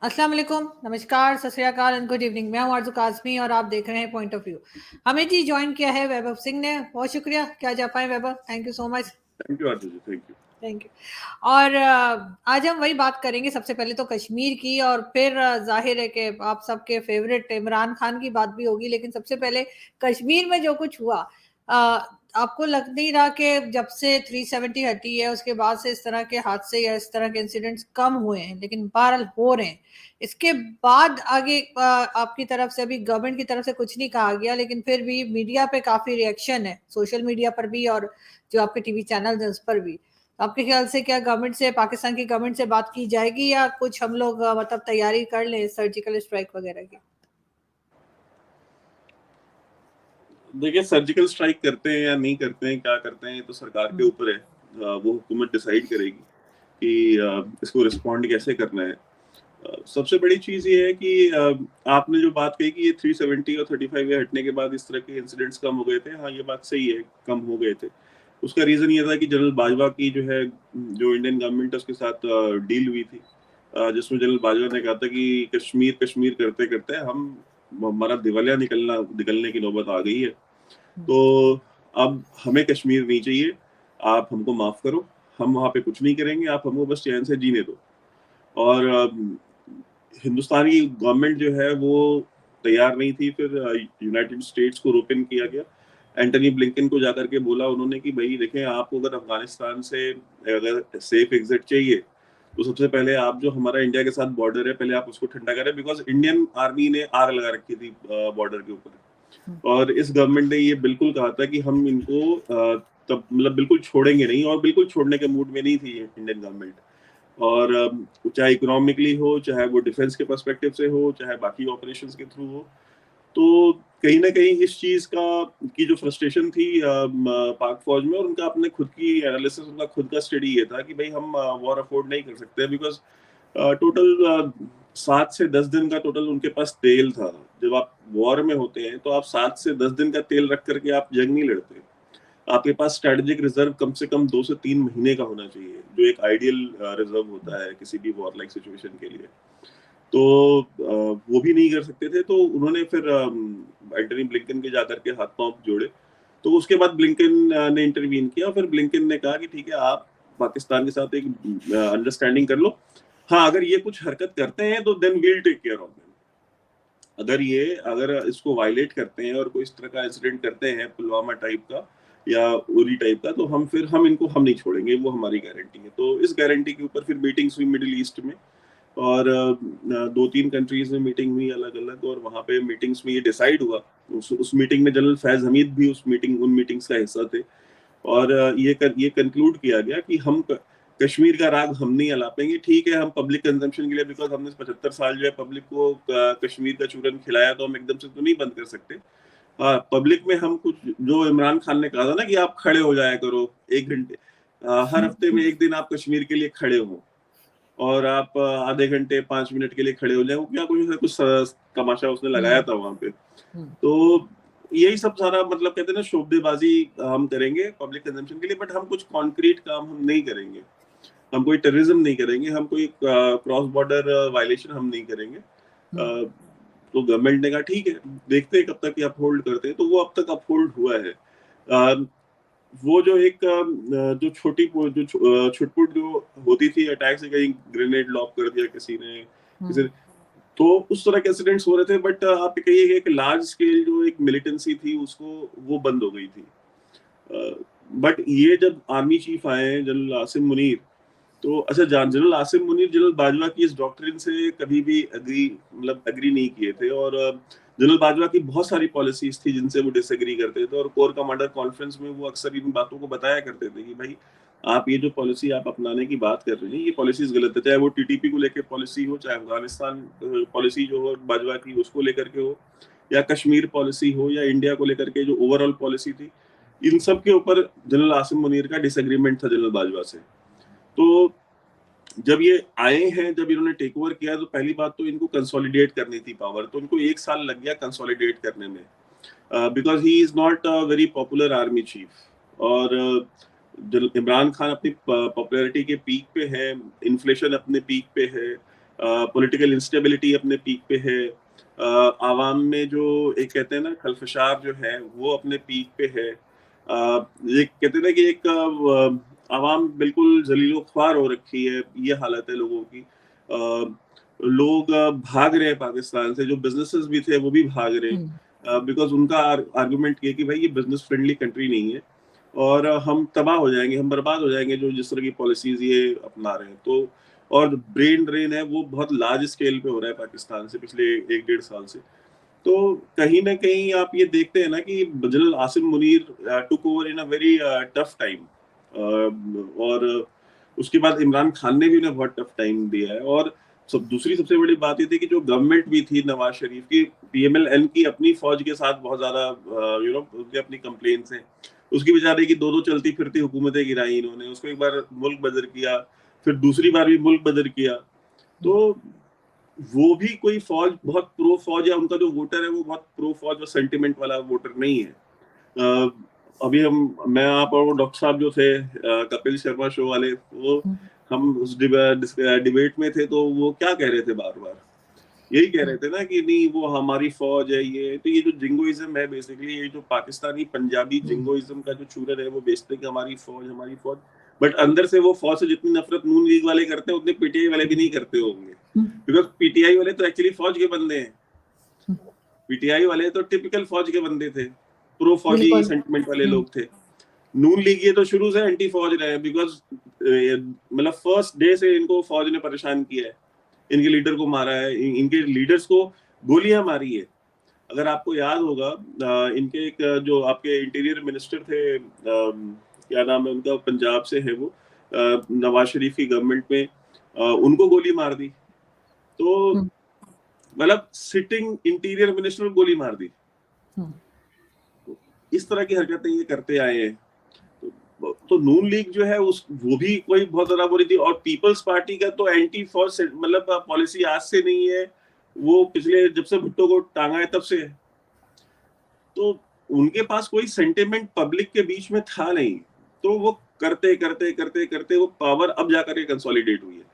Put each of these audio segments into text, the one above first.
अस्सलाम वालेकुम, नमस्कार, सत श्री अकाल एंड गुड इवनिंग। मैं हूं आरज़ू काज़मी और आप देख रहे हैं पॉइंट ऑफ व्यू। हमें जी ज्वाइन किया है वैभव सिंह ने, बहुत शुक्रिया। क्या जा पाए Vaibhav, thank you so much. Thank you Arzoo ji, thank you. Thank you. और आज हम वही बात करेंगे, सबसे पहले तो कश्मीर की, और फिर जाहिर है कि आप सबके फेवरेट इमरान खान की बात भी होगी। लेकिन सबसे पहले कश्मीर में जो कुछ हुआ, आपको लग नहीं रहा कि जब से 370 हटी है उसके बाद से इस तरह के हादसे या इस तरह के इंसिडेंट्स कम हुए हैं? लेकिन बहरहाल हो रहे हैं। इसके बाद आगे आपकी तरफ से, अभी गवर्नमेंट की तरफ से कुछ नहीं कहा गया, लेकिन फिर भी मीडिया पे काफी रिएक्शन है, सोशल मीडिया पर भी और जो आपके टीवी चैनल हैं उस पर भी। आपके ख्याल से क्या गवर्नमेंट से, पाकिस्तान की गवर्नमेंट से बात की जाएगी, या कुछ हम लोग मतलब तैयारी कर लें सर्जिकल स्ट्राइक वगैरह की? देखिए, सर्जिकल स्ट्राइक करते हैं या नहीं करते हैं, क्या करते हैं, ये तो सरकार के ऊपर है। वो हुकूमत डिसाइड करेगी कि इसको रिस्पॉन्ड कैसे करना है। सबसे बड़ी चीज़ ये है कि आपने जो बात कही कि ये 370 और 35 ये हटने के बाद इस तरह के इंसिडेंट्स कम हो गए थे। हाँ, ये बात सही है, कम हो गए थे। उसका रीज़न ये था कि जनरल बाजवा की जो है, जो इंडियन गवर्नमेंट है उसके साथ डील हुई थी, जिसमें जनरल बाजवा ने कहा था कि कश्मीर कश्मीर करते-करते हमारा दिवालिया निकलने की नौबत आ गई है। तो अब हमें कश्मीर नहीं चाहिए, आप हमको माफ़ करो, हम वहाँ पे कुछ नहीं करेंगे, आप हमको बस चैन से जीने दो। और हिंदुस्तान की गवर्नमेंट जो है वो तैयार नहीं थी। फिर यूनाइटेड स्टेट्स को रोप इन किया गया। एंटनी ब्लिंकन को जाकर के बोला उन्होंने कि भई देखें, आपको अगर अफ़गानिस्तान से अगर सेफ एग्ज़िट चाहिए, तो सबसे पहले आप जो हमारा इंडिया के साथ बॉर्डर है, पहले आप उसको ठंडा करें, बिकॉज़ इंडियन आर्मी ने आग लगा रखी थी बॉर्डर के ऊपर। और इस गवर्नमेंट ने ये बिल्कुल कहा था कि हम इनको तब मतलब बिल्कुल छोड़ेंगे नहीं, और बिल्कुल छोड़ने के मूड में नहीं थी इंडियन गवर्नमेंट। और चाहे इकोनॉमिकली हो, चाहे वो डिफेंस के पर्सपेक्टिव से हो, चाहे बाकी ऑपरेशंस के थ्रू हो। तो कहीं न कहीं इस चीज़ की जो फ्रस्ट्रेशन थी पाक फ़ौज में, और उनका अपने खुद की एनालिसिस, उनका खुद का स्टडी ये था कि भई हम वॉर अफ़ोर्ड नहीं कर सकते, बिकॉज़ टोटल 7 से 10 दिन का टोटल उनके पास तेल था। जब आप वॉर में होते हैं, तो आप 7 से 10 दिन का तेल रख कर के आप जंग नहीं लड़ते। आपके पास स्ट्रैटेजिक रिजर्व कम से कम 2 से 3 महीने का होना चाहिए, जो एक आइडियल रिजर्व होता है किसी भी वॉर लाइक सिचुएशन के लिए। तो वो भी नहीं कर सकते थे, तो उन्होंने फिर एंटनी ब्लिंकन के जाकर के हाथ-पाँव जोड़े। तो उसके बाद ब्लिंकन ने इंटरवीन किया, फिर ब्लिंकन ने कहा कि ठीक है, आप पाकिस्तान के साथ एक अंडरस्टैंडिंग कर लो। हाँ, अगर ये कुछ हरकत करते हैं, तो then we will take care of them. अगर इसको वायलेट करते हैं और कोई इस तरह का इंसिडेंट करते हैं पुलवामा टाइप का या उरी टाइप का, तो हम इनको हम नहीं छोड़ेंगे, वो हमारी गारंटी है। तो इस गारंटी के ऊपर फिर मीटिंग्स हुई मिडिल ईस्ट में, और 2-3 कंट्रीज में मीटिंग हुई अलग-अलग, और वहाँ पे मीटिंग्स में ये डिसाइड हुआ। उस मीटिंग में जनरल फैज़ हमीद भी उन मीटिंग्स का हिस्सा थे। और ये कंक्लूड किया गया कि हम कश्मीर का राग हम नहीं अलापेंगे। ठीक है, हम पब्लिक कंजम्पशन के लिए, बिकॉज़ हमने 75 साल जो है पब्लिक को कश्मीर का चूरन खिलाया, तो हम एकदम से तो नहीं बंद कर सकते। हाँ, पब्लिक में हम कुछ, जो इमरान खान ने कहा था ना कि आप खड़े हो जाया करो 1 घंटे, हर हफ्ते में 1 दिन आप कश्मीर के लिए खड़े हो, और आप आधे घंटे 5 मिनट के लिए खड़े हो जाएँ, वो क्या कुछ तमाशा उसने लगाया था वहाँ पे। तो यही सब सारा, मतलब कहते हैं ना, शोबदेबाज़ी हम करेंगे पब्लिक कंजम्पशन के लिए, बट हम कुछ कॉन्क्रीट काम हम नहीं करेंगे। हम कोई टेररिज्म नहीं करेंगे, हम कोई क्रॉस बॉर्डर वायलेशन हम नहीं करेंगे। तो गवर्नमेंट ने कहा ठीक है, देखते हैं कब तक ये अपहोल्ड करते हैं, तो वो अब तक अपहोल्ड हुआ है। अ, वो जो एक जो छोटी वो जो छुट-पुट जो होती थी अटैक से, कहीं ग्रेनेड लॉब कर दिया किसी ने, तो उस तरह के इंसिडेंट्स हो रहे थे, बट आप ये कहिए कि एक लार्ज स्केल जो एक मिलिटेंसी थी, उसको वो बंद हो गई थी। बट ये जब आर्मी चीफ आए हैं जनरल आसिम मुनीर, तो अच्छा, जनरल आसिम मुनीर जनरल बाजवा की इस डॉक्ट्रिन से कभी भी एग्री नहीं किए थे, और जनरल बाजवा की बहुत सारी पॉलिसीज थी जिनसे वो डिसएग्री करते थे, और कोर कमांडर कॉन्फ्रेंस में वो अक्सर इन बातों को बताया करते थे कि भाई, आप ये जो पॉलिसी आप अपनाने की बात कर रहे हैं, ये पॉलिसीज गलत है। चाहे वो टीटीपी को लेकर पॉलिसी हो, चाहे अफगानिस्तान पॉलिसी जो हो बाजवा की उसको लेकर के हो, या कश्मीर पॉलिसी हो, या इंडिया को लेकर के जो ओवरऑल पॉलिसी थी, इन सब के ऊपर जनरल आसिम मुनीर का डिसएग्रीमेंट था जनरल बाजवा से। तो जब ये आए हैं, जब इन्होंने टेक ओवर किया, तो पहली बात तो इनको कंसोलिडेट करनी थी पावर, तो इनको 1 साल लग गया कंसोलिडेट करने में, because he is not a very popular army chief. और इमरान खान अपनी पॉपुलैरिटी के पीक पे है, इन्फ्लेशन अपने पीक पे है, पॉलिटिकल इंस्टेबिलिटी अपने पीक पे है, आवाम में जो एक कहते हैं ना खलफशार जो है वो अपने पीक पे है, ये कहते हैं ना कि एक आवाम बिल्कुल जलीलो ख्वार हो रखी है, ये हालत है लोगों की। लोग भाग रहे हैं पाकिस्तान से, जो बिजनेसेस भी थे वो भी भाग रहे हैं, बिकॉज उनका आर्गुमेंट ये कि भाई ये बिजनेस फ्रेंडली कंट्री नहीं है और हम तबाह हो जाएंगे, हम बर्बाद हो जाएंगे जो जिस तरह की पॉलिसीज ये अपना रहे हैं। तो और ब्रेन ड्रेन है वो बहुत लार्ज स्केल पे हो रहा है पाकिस्तान से पिछले 1-1.5 साल से। तो कहीं ना कहीं आप ये देखते हैं ना कि general Asim Munir took over in a very tough time, और उसके बाद इमरान खान ने भी उन्हें बहुत टफ टाइम दिया है। और दूसरी सबसे बड़ी बात ये थी कि जो गवर्नमेंट भी थी नवाज शरीफ की, पीएमएल-एन की अपनी फौज के साथ बहुत ज्यादा उनके अपनी कंप्लेंट्स हैं, उसकी बेचारे की 2-2 चलती फिरती हुकूमतें गिराई इन्होंने, उसको एक बार मुल्क बदर किया, फिर दूसरी बार भी मुल्क बदर किया। तो वो भी कोई फौज बहुत प्रो फौज, या उनका जो वोटर है वो बहुत प्रो फौज और सेंटिमेंट वाला वोटर नहीं है। अभी मैं आप और डॉक्टर साहब जो थे कपिल शर्मा शो वाले, वो हम उस डिबेट में थे तो वो क्या कह रहे थे बार बार, यही कह रहे थे ना कि नहीं वो हमारी फौज है। ये तो ये जो जिंगोइज्म है बेसिकली, ये जो पाकिस्तानी पंजाबी जिंगोइज्म का जो चूरन है वो बेचते कि हमारी फौज, बट अंदर से वो फौज से जितनी नफरत नून लीग वाले करते हैं उतनी पीटीआई वाले भी नहीं करते होंगे, बिकॉज पीटीआई वाले तो एक्चुअली फौज के बंदे हैं। पीटीआई वाले तो टिपिकल फौज के बंदे थे, प्रो फौजी सेंटिमेंट वाले लोग थे। नून लीग ये तो शुरू से एंटी फौज रहे हैं, बिकॉज मतलब फर्स्ट डे से इनको फौज ने परेशान किया है, इनके लीडर को मारा है, इनके लीडर्स को गोलियां मारी है। अगर आपको याद होगा इनके एक जो आपके इंटीरियर मिनिस्टर थे, क्या नाम है उनका, पंजाब से है वो, नवाज शरीफ की गवर्नमेंट में, उनको गोली मार दी। तो मतलब सिटिंग इंटीरियर मिनिस्टर को गोली मार दी। इस तरह की हरकतें ये करते आए हैं। तो नून लीग जो है वो भी कोई बहुत ज्यादा बुरी थी, और पीपल्स पार्टी का तो एंटी फौज मतलब पॉलिसी आज से नहीं है, वो पिछले जब से भुट्टो को टांगा है तब से है। तो उनके पास कोई सेंटिमेंट पब्लिक के बीच में था नहीं, तो वो करते करते करते करते वो पावर अब जाकर के कंसोलिडेट हुई है।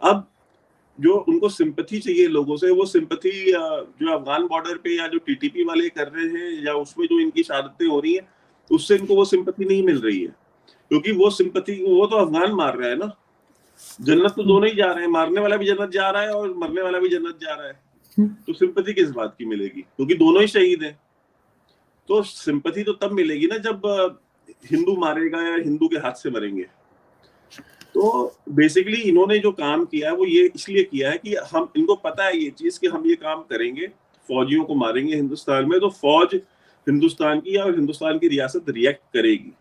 अब जो उनको सिंपैथी चाहिए लोगों से, वो सिंपैथी जो अफगान बॉर्डर पे या जो टीटीपी वाले कर रहे हैं या उसमें जो इनकी शहादतें हो रही है, उससे इनको वो सिंपैथी नहीं मिल रही है, क्योंकि वो सिंपैथी वो तो अफगान मार रहा है ना, जन्नत तो दोनों ही जा रहे हैं, मारने वाला भी जन्नत जा रहा है और मरने वाला भी जन्नत जा रहा है। तो सिंपैथी किस बात की मिलेगी, क्योंकि दोनों ही शहीद हैं। तो सिंपैथी तो तब मिलेगी ना जब हिंदू मारेगा या हिंदू के हाथ से मरेंगे। तो बेसिकली इन्होंने जो काम किया है वो ये इसलिए किया है कि हम, इनको पता है ये चीज कि हम ये काम करेंगे, फौजियों को मारेंगे हिंदुस्तान में, तो फौज हिंदुस्तान की और हिंदुस्तान की रियासत रिएक्ट करेगी,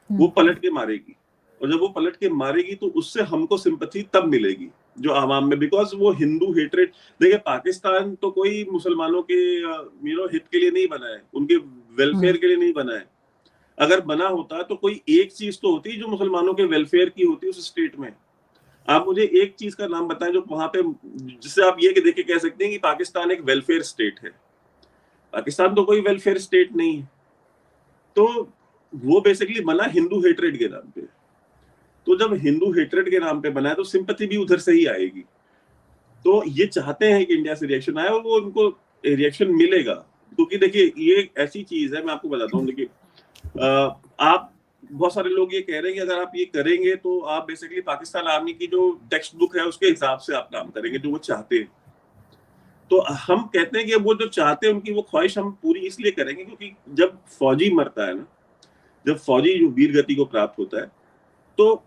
वो पलट के मारेगी, और जब वो पलट के मारेगी तो उससे हमको सिंपैथी तब मिलेगी जो आवाम में, बिकॉज वो हिंदू हेट्रेड। देखिए पाकिस्तान तो कोई मुसलमानों के हित के लिए नहीं बना है, उनके वेलफेयर के लिए नहीं बना है। अगर बना होता तो कोई एक चीज तो होती जो मुसलमानों के वेलफेयर की होती उस स्टेट में। आप मुझे एक चीज का नाम बताएं जो वहां पे, जिससे आप ये देख के कह सकते हैं कि पाकिस्तान एक वेलफेयर स्टेट है। पाकिस्तान तो कोई वेलफेयर स्टेट नहीं है। तो वो बेसिकली बना हिंदू हेट्रेड के नाम पे। तो जब हिंदू हेट्रेड के नाम पे बना है तो सिंपैथी भी उधर से ही आएगी। तो ये चाहते हैं कि इंडिया से रिएक्शन आए, और वो उनको रिएक्शन मिलेगा, क्योंकि देखिए ये ऐसी चीज है, मैं आपको बताता हूँ। देखिए आप, बहुत सारे लोग ये कह रहे हैं कि अगर आप ये करेंगे तो आप बेसिकली पाकिस्तान आर्मी की जो टेक्स्ट बुक है उसके हिसाब से आप काम करेंगे जो वो चाहते हैं। तो हम कहते हैं कि वो जो चाहते हैं उनकी वो ख्वाहिश हम पूरी इसलिए करेंगे क्योंकि जब फौजी मरता है ना, जब फौजी जो वीर गति को प्राप्त होता है, तो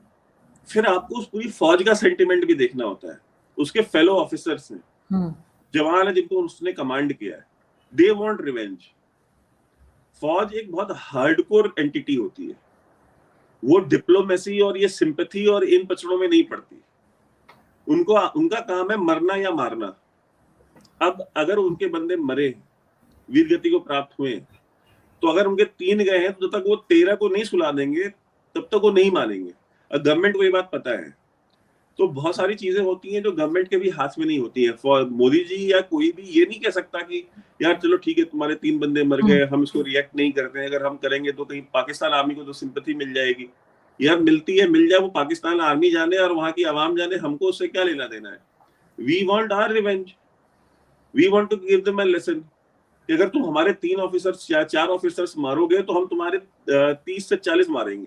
फिर आपको उस पूरी फौज का सेंटिमेंट भी देखना होता है। उसके फेलो ऑफिसर्स हैं, जवान है जिनको उसने कमांड किया है, दे वांट रिवेंज। फौज एक बहुत हार्डकोर एंटिटी होती है, वो डिप्लोमेसी और ये सिंपैथी और इन पचड़ों में नहीं पड़ती। उनको, उनका काम है मरना या मारना। अब अगर उनके बंदे मरे, वीर गति को प्राप्त हुए, तो अगर उनके 3 गए हैं तो जब तक वो 13 को नहीं सुला देंगे तब तक वो नहीं मानेंगे। गवर्नमेंट को ये बात पता है। तो बहुत सारी चीजें होती हैं जो गवर्नमेंट के भी हाथ में नहीं होती है। मोदी जी या कोई भी ये नहीं कह सकता कि यार चलो ठीक है तुम्हारे 3 बंदे मर गए, हम इसको रिएक्ट नहीं करते हैं, अगर हम करेंगे तो कहीं पाकिस्तान आर्मी को तो सिंपैथी मिल जाएगी। यार मिलती है, मिल जाए, वो पाकिस्तान आर्मी जाने और वहां की आवाम जाने, हमको उससे क्या लेना देना है। We want our revenge, we want to give them a lesson कि अगर तुम हमारे 3 ऑफिसर्स या 4 ऑफिसर्स मारोगे तो हम तुम्हारे 30 से 40 मारेंगे।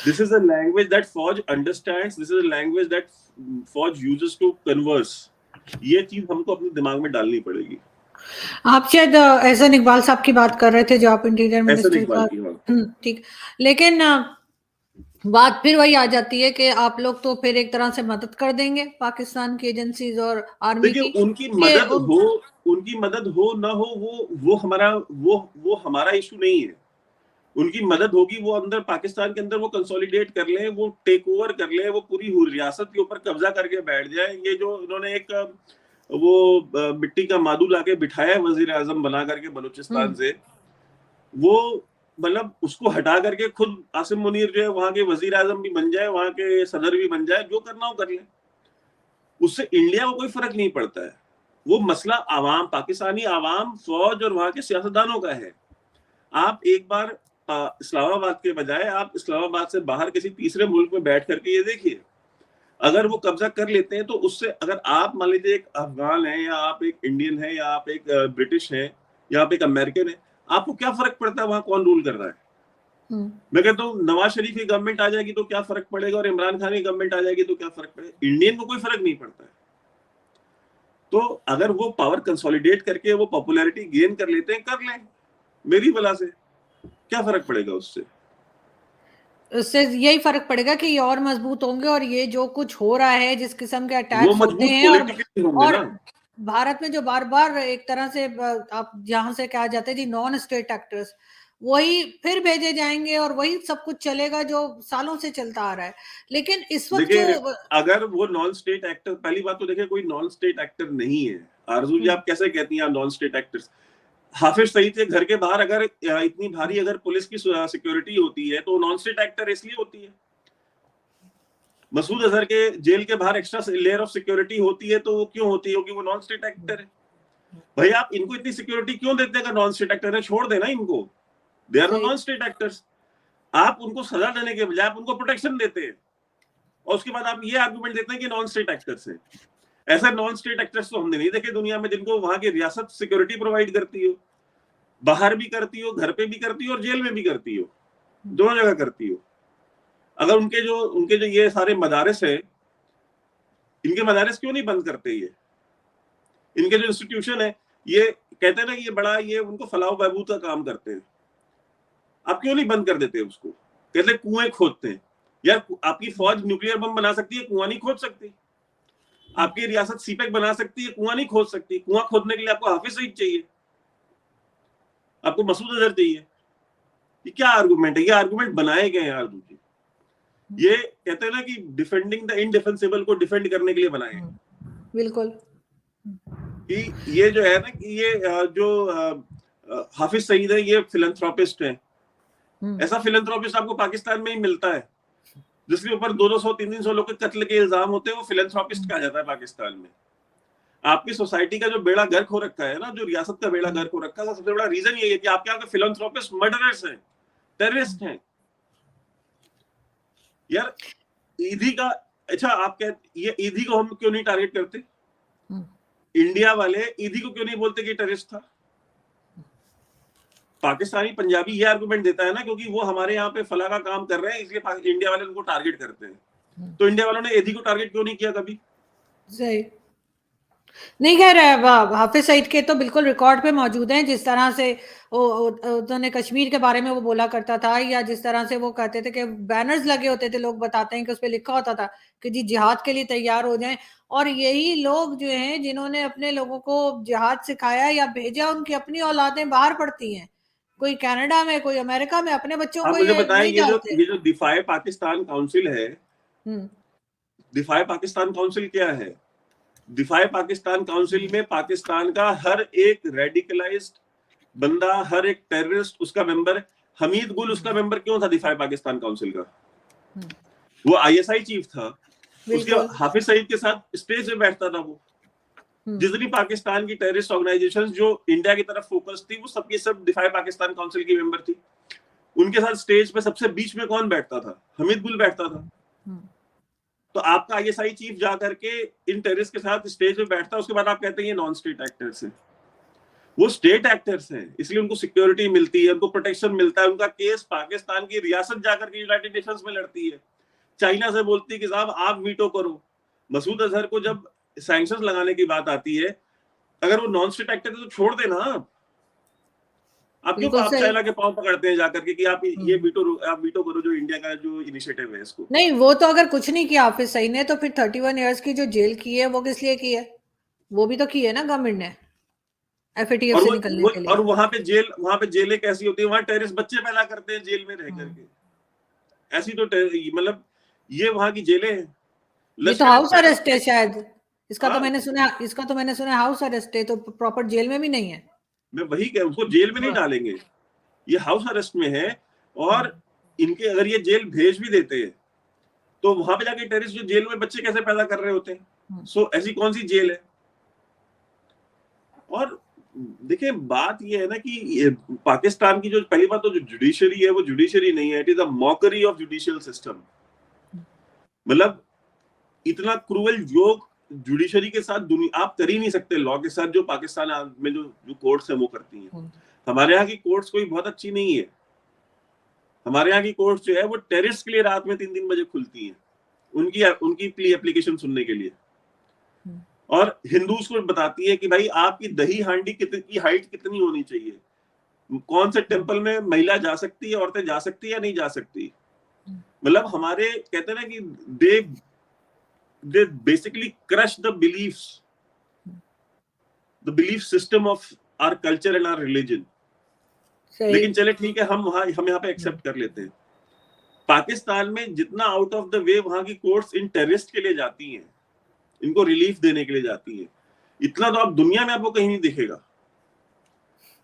This is a language that फौज understands, this is a language that फौज uses to converse। ये चीज हमको अपने दिमाग में डालनी पड़ेगी। आप शायद एहसन इकबाल साहब की बात कर रहे थे जो आप इंटीरियर मिनिस्टर का, ठीक, लेकिन बात फिर वही आ जाती है कि आप लोग तो फिर एक तरह से मदद कर देंगे पाकिस्तान की एजेंसीज और आर्मी की। उनकी मदद हो ना हो वो हमारा इशू नहीं है। उनकी मदद होगी, वो अंदर पाकिस्तान के अंदर वो कंसोलिडेट कर ले, वो टेक ओवर कर ले, वो पूरी रियासत के ऊपर कब्जा करके बैठ जाए। ये जो इन्होंने एक वो मिट्टी का मादू लाके बिठाया वजीर आजम बना करके बलूचिस्तान से, वो मतलब उसको हटा करके खुद आसिम मुनीर जो है वहां के वजीर आजम भी बन जाए, वहां के सदर भी बन जाए, जो करना हो कर ले, उससे इंडिया को कोई फर्क नहीं पड़ता है। वो मसला आवाम, पाकिस्तानी आवाम, फौज और वहां के सियासतदानों का है। आप एक बार इस्लामाबाद के बजाय आप इस्लामाबाद से बाहर किसी तीसरे मुल्क में बैठ करके ये देखिए, अगर वो कब्जा कर लेते हैं तो उससे, अगर आप मान लीजिए एक अफगान है या आप एक इंडियन है या आप एक ब्रिटिश है या आप एक अमेरिकन है, आपको क्या फर्क पड़ता है वहां कौन रूल कर रहा है? मैं कहता हूँ नवाज शरीफ की गवर्नमेंट आ जाएगी तो क्या फर्क पड़ेगा, और इमरान खान की गवर्नमेंट आ जाएगी तो क्या फर्क पड़ेगा? इंडियन को कोई फर्क नहीं पड़ता है। तो अगर वो पावर कंसोलिडेट करके वो पॉपुलैरिटी गेन कर लेते हैं, कर लें, मेरी बला से क्या फर्क पड़ेगा उससे? उससे यही फर्क पड़ेगा कि ये और मजबूत होंगे, और ये जो कुछ हो रहा है, जिस किस्म के अटैक्स होते हैं, और भारत में जो बार बार एक तरह से आप जहां से कहा जाता है जी नॉन स्टेट एक्टर्स, वही फिर भेजे जाएंगे और वही सब कुछ चलेगा जो सालों से चलता आ रहा है। लेकिन इस वक्त जो अगर वो नॉन स्टेट एक्टर, पहली बात तो देखिए कोई नॉन स्टेट एक्टर नहीं है। आरजू जी आप कैसे कहती हैं non state actors? Hafiz Saeed के घर के बाहर अगर इतनी भारी अगर पुलिस की सिक्योरिटी होती है तो नॉन स्टेट एक्टर इसलिए होती है। मसूद अजहर के जेल के बाहर एक्स्ट्रा लेयर ऑफ सिक्योरिटी होती है तो वो क्यों होती है? क्योंकि वो नॉन स्टेट एक्टर है। भाई आप इनको इतनी सिक्योरिटी क्यों देते हैं? अगर नॉन स्टेट एक्टर है छोड़ देना इनको, they are non state actors. आप उनको सजा देने के बजाय आप उनको प्रोटेक्शन देते हैं, और उसके बाद आप ये आर्गुमेंट देते हैं कि नॉन स्टेट एक्टर्स है। ऐसा नॉन स्टेट एक्टर्स तो हमने नहीं देखे दुनिया में जिनको वहां की रियासत सिक्योरिटी प्रोवाइड करती हो, बाहर भी करती हो, घर पे भी करती हो और जेल में भी करती हो, दोनों जगह करती हो। अगर उनके जो ये सारे मदारिस है, इनके मदारिस क्यों नहीं बंद करते? ये इनके जो इंस्टीट्यूशन है, ये कहते हैं ना ये बड़ा, ये उनको फलाह बहबूद का काम करते हैं, आप क्यों नहीं बंद कर देते उसको? कहते हैं कुएं खोदते हैं। यार आपकी फौज न्यूक्लियर बम बना सकती है, कुआं नहीं खोद सकती। आपकी रियासत सीपेक बना सकती है, कुआं नहीं खोद सकती। कुआं खोदने के लिए आपको हाफिज सईद चाहिए, आपको मसूद अजहर चाहिए। ये क्या आर्गुमेंट है? ये आर्गुमेंट बनाए गए हैं यार दूसरे। ये कहते हैं ना कि डिफेंडिंग द इनडिफेंसिबल को डिफेंड करने के लिए बनाए हैं। बिल्कुल। कि ये जो है ना कि ये जो हाफिज सईद है ये फिलैंथ्रोपिस्ट है। ऐसा फिलैंथ्रोपिस्ट आपको पाकिस्तान में ही मिलता है जिसके ऊपर 200-300 लोग के कत्ल के इल्जाम होते हैं, वो फिलैंथ्रोपिस्ट कहा जाता है पाकिस्तान में। आपकी सोसाइटी का जो बेड़ा गर्क हो रखा है ना, जो रियासत का बेड़ा गर्क हो रखा है, सबसे बड़ा रीजन यही है कि आपके यहाँ के फिलैंथ्रोपिस्ट मर्डरर्स हैं, टेररिस्ट हैं। यार ईदी का, अच्छा आप कहते ये ईदी को हम क्यों नहीं टारगेट करते? इंडिया वाले ईदी को क्यों नहीं बोलते कि टेररिस्ट था? पाकिस्तानी पंजाबी ये आर्गुमेंट देता है ना क्योंकि वो हमारे यहाँ पे फला का काम कर रहे हैं इसलिए इंडिया वाले उनको टारगेट करते हैं। तो इंडिया वालों ने ईदी को टारगेट क्यों नहीं किया कभी? सही नहीं कह रहे। हाफिज सईद के तो बिल्कुल रिकॉर्ड पे मौजूद हैं, जिस तरह से उन्होंने कश्मीर के बारे में वो बोला करता था, या जिस तरह से वो कहते थे कि बैनर्स लगे होते थे, लोग बताते हैं कि उस पर लिखा होता था कि जी जिहाद के लिए तैयार हो जाएं। और यही लोग जो हैं जिन्होंने अपने लोगों को जिहाद सिखाया या भेजा, उनकी अपनी औलादें बाहर पढ़ती हैं, कोई कनाडा में, कोई अमेरिका में, अपने बच्चों को मुझे ये बताएं, नहीं ये जो दिफाए पाकिस्तान काउंसिल है, दिफाए पाकिस्तान काउंसिल क्या है? दिफाए पाकिस्तान काउंसिल में पाकिस्तान का हर एक रेडिकलाइज्ड बंदा, हर एक टेररिस्ट उसका मेंबर। हमीद गुल उसका मेंबर क्यों था दिफाए पाकिस्तान काउंसिल का? वो आईएसआई चीफ था, उसके हाफिज सईद के साथ स्टेज पे बैठता था वो। जितनी पाकिस्तान की टेररिस्ट ऑर्गेनाइजेशंस जो इंडिया की तरफ फोकस थी, वो सबकी सब दिफाए पाकिस्तान काउंसिल की मेंबर थी। उनके साथ स्टेज पे सबसे बीच में कौन बैठता था? हमीद गुल बैठता था। तो आपका आईएसआई चीफ जा करके इन टेररिस्ट के साथ स्टेज पे बैठता है, उसके बाद आप कहते हैं ये नॉन स्टेट एक्टर्स हैं। वो स्टेट एक्टर्स हैं, इसलिए उनको सिक्योरिटी मिलती है, उनको प्रोटेक्शन मिलता है। उनका केस पाकिस्तान की रियासत जाकर के यूनाइटेड नेशंस में लड़ती है, चाइना से बोलती है कि साहब आप वीटो करो। मसूद अजहर को जब सैंक्शंस लगाने की बात आती है, अगर वो नॉन स्टेट एक्टर है तो छोड़ देना। आप क्यों आप चाइना के पांव पकड़ते हैं जाकर के कि आप ये वीटो करो जो इंडिया का जो इनिशिएटिव है इसको। नहीं, वो तो अगर कुछ नहीं किया हाफिज सईद ने, तो फिर 31 इयर्स की जो जेल की है वो किस लिए की है? वो भी तो की है ना गवर्नमेंट ने, एफएटीएफ से निकलने के लिए। और वहां पे जेलें कैसी होती है, वहां टेररिस्ट बच्चे पैदा करते हैं जेल में रह करके। ऐसी तो मतलब ये वहां की जेलें हैं। ये तो हाउस अरेस्ट है शायद, इसका तो मैंने सुना हाउस अरेस्ट है, तो प्रॉपर जेल में भी नहीं है। मैं वही कह, उसको जेल में नहीं डालेंगे, ये हाउस अरेस्ट में है। और इनके अगर ये जेल भेज भी देते हैं तो वहां पे जाके टेररिस्ट जो जेल में बच्चे कैसे पैदा कर रहे होते हैं। सो ऐसी कौन सी जेल है? और देखिए बात ये है ना कि पाकिस्तान की जो पहली बात तो जो जुडिशरी है वो जुडिशरी नहीं है, it is a mockery of judicial system. मतलब इतना क्रूअल जोक जुडिशरी के साथ दुनिया आप कर ही नहीं सकते, लॉ के साथ जो पाकिस्तान में जो कोर्ट्स है वो करती हैं। हमारे यहाँ की कोर्ट्स कोई बहुत अच्छी नहीं है। हमारे यहाँ की कोर्ट्स जो है वो टेररिस्ट के लिए रात में 3-3 बजे खुलती हैं, उनकी प्ली एप्लीकेशन सुनने के लिए। और हिंदूज को बताती है कि भाई आपकी दही हांडी की हाइट कितनी होनी चाहिए, कौन से टेंपल में महिला जा सकती है, औरतें जा सकती है या नहीं जा सकती। मतलब हमारे कहते हैं ना कि they basically crush the belief system of our culture and our religion. लेकिन चले ठीक है, हम यहाँ पे एक्सेप्ट कर लेते हैं। पाकिस्तान में जितना आउट ऑफ द वे वहां की कोर्ट्स इन टेररिस्ट के लिए जाती हैं, इनको रिलीफ देने के लिए जाती है, इतना तो आप दुनिया में आपको कहीं नहीं दिखेगा।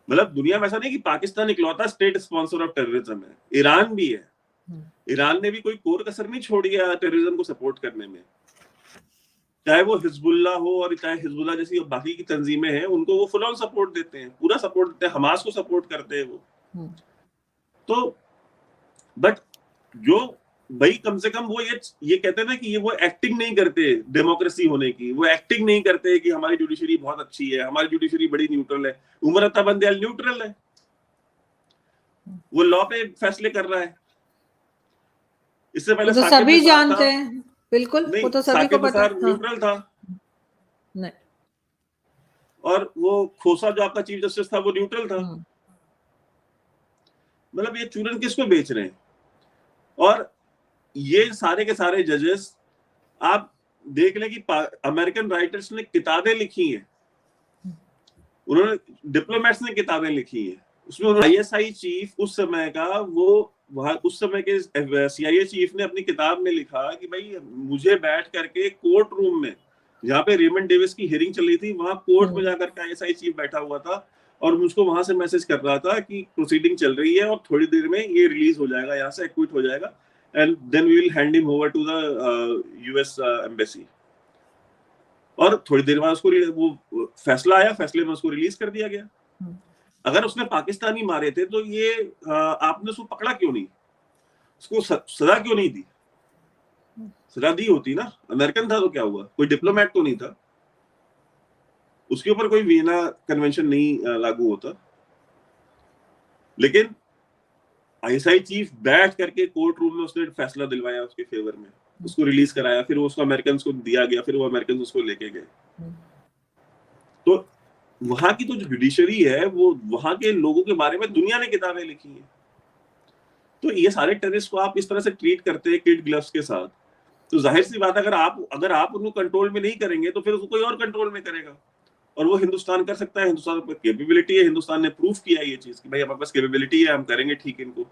मतलब दुनिया में ऐसा नहीं कि पाकिस्तान इकलौता स्टेट स्पॉन्सर ऑफ टेररिज्म है, ईरान भी है। ईरान ने भी कोई कोर कसर नहीं छोड़ी है टेररिज्म को सपोर्ट करने में, चाहे वो हिजबुल्ला हो और चाहे हिजबुल्ला जैसी बाकी की तंजीमें हैं, उनको वो फुल ऑन सपोर्ट देते हैं, पूरा सपोर्ट देते हैं, हमास को सपोर्ट करते हैं वो। तो बट जो भाई कम से कम वो ये कहते हैं ना कि ये वो एक्टिंग नहीं करते डेमोक्रेसी होने की, वो एक्टिंग नहीं करते कि हमारी जुडिशरी बहुत अच्छी है, हमारी जुडिशरी बड़ी न्यूट्रल है। उमर अता बंदयाल न्यूट्रल है, वो लॉ पे फैसले कर रहा है। इससे पहले तो सभी जानते हैं, बिल्कुल, वो तो सभी को पता है। न्यूट्रल था नहीं, और वो खोसा जो आपका चीफ जस्टिस था वो न्यूट्रल था। मतलब ये चूरन किसको बेच रहे हैं? और ये सारे के सारे जजेस आप देख लें कि अमेरिकन राइटर्स ने किताबें लिखी हैं, उन्होंने डिप्लोमेट्स ने किताबें लिखी हैं, उसमें आईएसआई चीफ उस समय का वो वहां उस समय के सीआईए चीफ ने अपनी किताब में लिखा कि भाई मुझे बैठ करके कोर्ट रूम में, जहाँ पे रेमंड डेविस की हियरिंग चल रही थी, वहां कोर्ट में जाकर के आईएसआई चीफ बैठा हुआ था और मुझको वहां से मैसेज कर रहा था कि प्रोसीडिंग चल रही है और थोड़ी देर में ये रिलीज हो जाएगा, यहाँ से एक्विट हो जाएगा, and then we will hand him over to the US embassy. और थोड़ी देर बाद उसको वो फैसला आया, फैसले में उसको रिलीज कर दिया गया। अगर उसने पाकिस्तानी मारे थे तो ये आपने उसको पकड़ा क्यों नहीं, उसको सजा क्यों नहीं दी? सजा दी होती ना, अमेरिकन था तो क्या हुआ, कोई डिप्लोमेट तो नहीं था, उसके ऊपर कोई वियना कन्वेंशन नहीं लागू होता। लेकिन आईएसआई चीफ बैठ करके कोर्ट रूम में उसने फैसला दिलवाया उसके फेवर में, उसको रिलीज कराया, फिर वो उसको अमेरिकन को दिया गया, फिर वो अमेरिकन उसको लेके गए। तो वहां की तो जो जुडिशरी है वो वहां के लोगों के बारे में दुनिया ने किताबें लिखी है। तो ये सारे टेररिस्ट को आप इस तरह से ट्रीट करते हैं किड ग्लव्स के साथ, तो जाहिर सी बात है अगर आप उनको कंट्रोल में नहीं करेंगे तो फिर उसको कोई और कंट्रोल में करेगा, और वो हिंदुस्तान कर सकता है। हिंदुस्तान पर कैपेबिलिटी है, हिंदुस्तान ने प्रूफ किया है ये चीज कि भाई हमारे पास कैपेबिलिटी है, हम करेंगे ठीक इनको।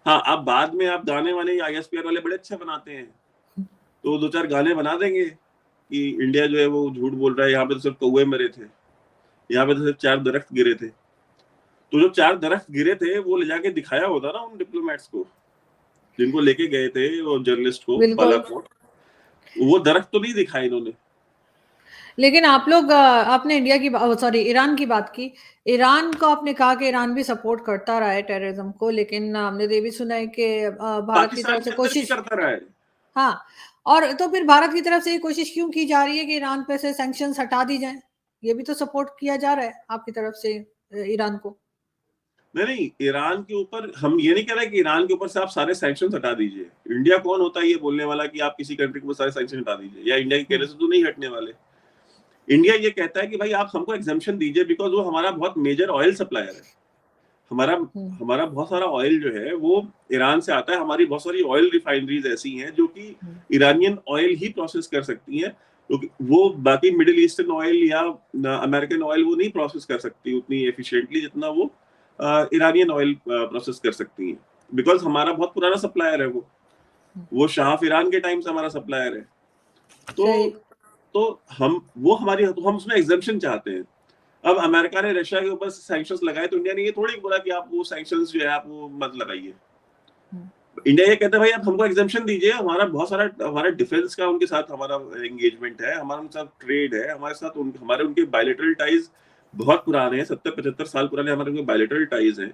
हाँ, आप बाद में आप गाने वाले आईएसपीआर वाले बड़े अच्छे बनाते हैं, तो 2-4 गाने बना देंगे कि इंडिया जो है वो झूठ बोल रहा है, यहाँ पे तो सिर्फ कौवे मरे थे, यहाँ पे तो सिर्फ 4 दरख्त गिरे थे। तो जो 4 दरख्त गिरे थे वो ले जाके दिखाया होता ना उन डिप्लोमेट्स को, जिनको लेके गए थे वो जर्नलिस्ट को बालाकोट, वो दरख्त तो नहीं दिखाए इन्होंने। लेकिन आप लोग आपने इंडिया की ईरान की बात की। ईरान को आपने कहा कि ईरान भी सपोर्ट करता रहा है टेररिज्म को, लेकिन हमने ये भी सुना है कि भारत की तरफ से कोशिश करता रहा है। हाँ, और तो फिर भारत की तरफ से ये कोशिश क्यों की जा रही है कि ईरान पे से सैंक्शंस हटा दी जाएँ? ये भी तो सपोर्ट किया जा रहा है आपकी तरफ से ईरान को। नहीं, नहीं, ईरान के ऊपर हम ये नहीं कह रहे कि ईरान के ऊपर से आप सारे सैंक्शंस हटा दीजिए। इंडिया कौन होता है ये बोलने वाला कि आप किसी कंट्री के ऊपर सारे सैंक्शन हटा दीजिए, या इंडिया के कहने हुँ, से तो नहीं हटने वाले। इंडिया ये कहता है कि भाई आप हमको एग्जम्पशन दीजिए, बिकॉज़ वो हमारा बहुत मेजर ऑयल सप्लायर है। हमारा हुँ, हमारा बहुत सारा ऑयल जो है वो ईरान से आता है। हमारी बहुत सारी ऑयल रिफाइनरीज ऐसी हैं जो कि हुँ, ईरानियन ऑयल ही प्रोसेस कर सकती हैं, क्योंकि वो बाकी मिडिल ईस्टर्न ऑयल या अमेरिकन ऑयल वो नहीं प्रोसेस कर सकती उतनी एफिशिएंटली जितना वो ईरानियन ऑयल प्रोसेस कर सकती हैं, बिकॉज हमारा बहुत पुराना सप्लायर है हुँ, वो शाह ईरान के टाइम से हमारा सप्लायर है। तो सही। तो हम उसमें एग्जम्पशन चाहते हैं। अब अमेरिका ने रशिया के ऊपर सैंक्शंस लगाए तो इंडिया ने ये थोड़ी बोला कि आप वो सैंक्शंस जो है आप वो मत लगाइए। हुँ, इंडिया ये कहता है भाई आप हमको एग्जम्पशन दीजिए, हमारा बहुत सारा हमारा डिफेंस का उनके साथ हमारा एंगेजमेंट है, हमारा उनके साथ ट्रेड है, हमारे साथ हमारे उनके बायलैटरल टाइज बहुत पुराने हैं, 70-75 साल पुराने हमारे उनके बायलैटरल टाइज हैं।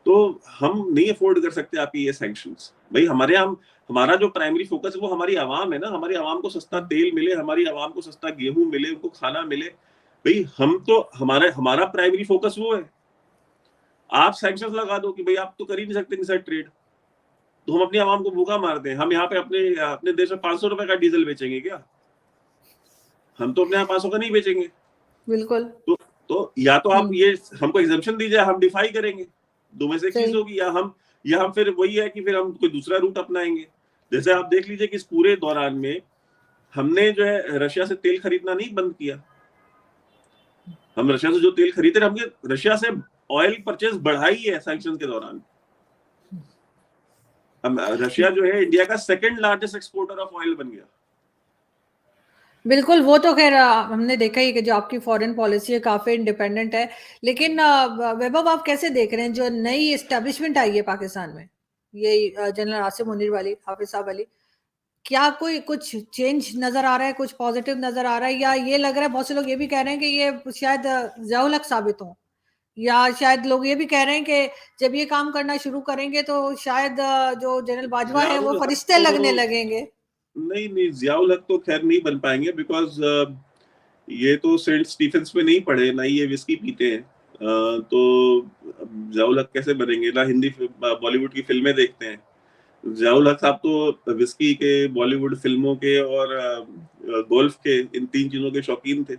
तो हम नहीं अफोर्ड कर सकते आपकी ये सैंक्शंस। भाई हमारे यहाँ हमारा जो प्राइमरी फोकस है वो हमारी आवाम है ना, हमारी आवाम को सस्ता हुँ, तेल मिले, हमारी आवाम को सस्ता गेहूं मिले, उनको खाना मिले। भाई हम तो हमारा हमारा प्राइमरी फोकस वो है। आप सैंक्शंस लगा दो कि भाई आप तो कर ही नहीं सकते इनके साथ ट्रेड, तो हम अपनी आवाम को भूखा मारते हैं। हम यहाँ पे अपने अपने देश में 500 रुपए का डीजल बेचेंगे क्या? हम तो अपने यहाँ 500 का नहीं बेचेंगे। बिल्कुल। तो या तो आप हुँ, ये हमको एग्जम्पशन दीजिए, हम डिफाई करेंगे, दो में से एक चीज सही। होगी, या हम फिर वही है कि फिर हम कोई दूसरा रूट अपनाएंगे। जैसे आप देख लीजिए कि इस पूरे दौरान में हमने जो है रशिया से तेल खरीदना नहीं बंद किया। हम रशिया से जो तेल खरीदते रहे, हमने रशिया से ऑयल परचेज बढ़ाई है सैंक्शन के दौरान। रशिया जो है इंडिया का second largest exporter of oil बन गया। बिल्कुल, वो तो ख़ैर हमने देखा ही है कि जो आपकी फ़ॉरेन पॉलिसी है काफ़ी इंडिपेंडेंट है। लेकिन वैभव आप कैसे देख रहे हैं जो नई एस्टेब्लिशमेंट आई है पाकिस्तान में? यही जनरल आसिम मुनीर वाली, हाफ़िज़ साहब वाली। क्या कोई कुछ चेंज नज़र आ रहा है, कुछ पॉज़िटिव नज़र आ रहा है या ये लग रहा है बहुत से लोग ये भी कह रहे हैं कि ये शायद ज़ियाउल हक साबित हों? या शायद लोग ये भी कह रहे हैं कि जब ये काम करना शुरू करेंगे तो शायद जो जनरल बाजवा हैं वो जियाउल हक फ़रिश्ते तो लगने लगेंगे। नहीं, नहीं, ज़ियाउल हक तो खैर नहीं बन पाएँगे, बिकॉज़ ये तो सेंट स्टीफेंस में नहीं पढ़े, ना ही ये व्हिस्की पीते हैं। तो अब ज़ियाउल हक कैसे बनेंगे? ना हिंदी बॉलीवुड की फ़िल्में देखते हैं। ज़ियाउल हक साहब तो व्हिस्की के, बॉलीवुड फ़िल्मों के और गोल्फ के, इन 3 चीज़ों के शौकीन थे।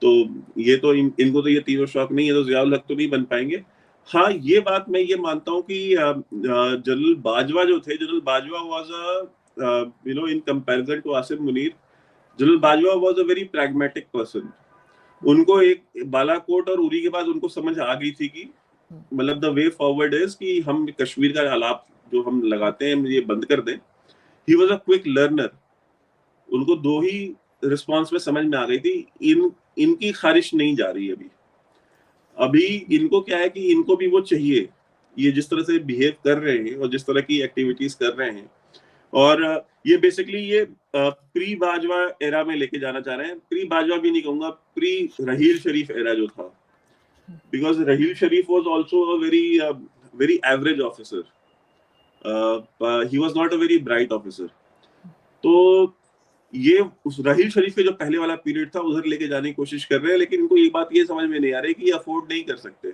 तो ये तो इनको तो ये तीनों शौक नहीं है, तो ज़ियाउल हक तो नहीं बन पाएँगे। हाँ, ये बात मैं ये मानता हूँ कि जनरल बाजवा जो थे, general Bajwa was in comparison to Asim Munir, general Bajwa was a very pragmatic person. उनको एक बालाकोट और उरी के बाद उनको समझ आ गई थी कि हुँ, मतलब द वे फॉरवर्ड इज़ कि हम कश्मीर का हालात जो हम लगाते हैं, ये बंद कर दें। He was a quick learner. उनको 2 ही रिस्पॉन्स में समझ में आ गई थी, इनकी ख़ारिश नहीं जा रही अभी। अभी इनको क्या है कि इनको भी वो चाहिए। ये जिस तरह से बिहेव कर रहे हैं और जिस तरह की एक्टिविटीज़ कर रहे हैं, और ये बेसिकली ये प्री बाजवा एरा में लेके जाना चाह रहे हैं। प्री बाजवा भी नहीं कहूँगा, प्री रहील शरीफ एरा जो था। हुँ, because Raheel Sharif was also a very average officer. He was not a very bright officer. तो ये उस रहील शरीफ के जो पहले वाला पीरियड था उधर लेके जाने की कोशिश कर रहे हैं, लेकिन इनको एक बात ये समझ में नहीं आ रही कि ये अफोर्ड नहीं कर सकते।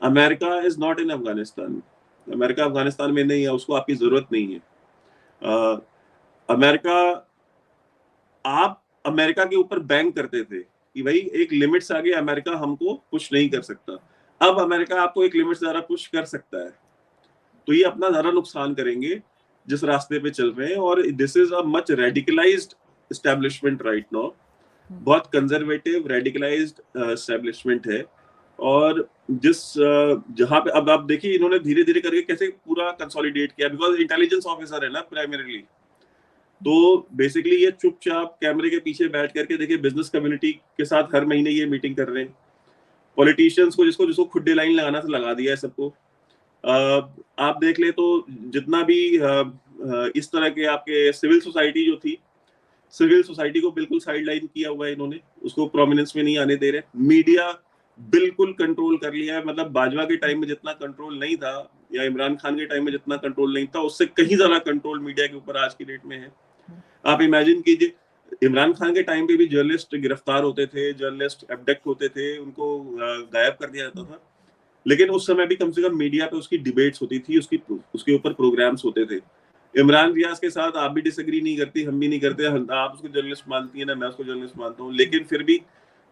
America is not in Afghanistan. America Afghanistan में नहीं है, उसको आपकी ज़रूरत नहीं है। अ, अमेरिका आप अमेरिका के ऊपर बैंक करते थे कि भाई एक लिमिट से आगे अमेरिका हमको पुश नहीं कर सकता। अब अमेरिका आपको एक लिमिट से ज़्यादा पुश कर सकता है। तो ये अपना ज़्यादा नुकसान करेंगे जिस रास्ते पे चल रहे हैं, और this is a much radicalized establishment right now. हुँ, बहुत कंजर्वेटिव रेडिकलाइज्ड एस्टेब्लिशमेंट है। और जहाँ पे अब आप देखिए इन्होंने धीरे-धीरे करके कैसे पूरा कंसोलिडेट किया, बिकॉज़ इंटेलिजेंस ऑफिसर है ना प्राइमरीली। हुँ, तो बेसिकली ये चुपचाप कैमरे के पीछे बैठ करके देखिए बिज़नेस कम्युनिटी के साथ हर महीने ये मीटिंग कर रहे हैं। पॉलिटिशियंस को जिसको जिसको खुड्डे लाइन लगाना था लगा दिया है सबको। आप देख लें तो जितना भी इस तरह के आपके सिविल सोसाइटी जो थी, सिविल सोसाइटी को बिल्कुल साइडलाइन किया हुआ है इन्होंने, उसको प्रोमिनेंस में नहीं आने दे रहे। मीडिया बिल्कुल कंट्रोल कर लिया है, मतलब बाजवा के टाइम में जितना कंट्रोल नहीं था या इमरान खान के टाइम में जितना कंट्रोल नहीं था, उससे कहीं ज़्यादा कंट्रोल मीडिया के ऊपर आज की डेट में है। आप इमेजिन कीजिए, इमरान खान के टाइम पे भी जर्नलिस्ट गिरफ्तार होते थे, जर्नलिस्ट एब्डक्ट होते थे, उनको गायब कर दिया जाता था, लेकिन उस समय भी कम से कम मीडिया पे उसकी डिबेट्स होती थी, उसके ऊपर प्रोग्राम्स होते थे। इमरान रियाज के साथ आप भी डिसएग्री नहीं करती, हम भी नहीं करते, आप उसको जर्नलिस्ट मानती है ना, मैं उसको जर्नलिस्ट मानता हूँ, लेकिन फिर भी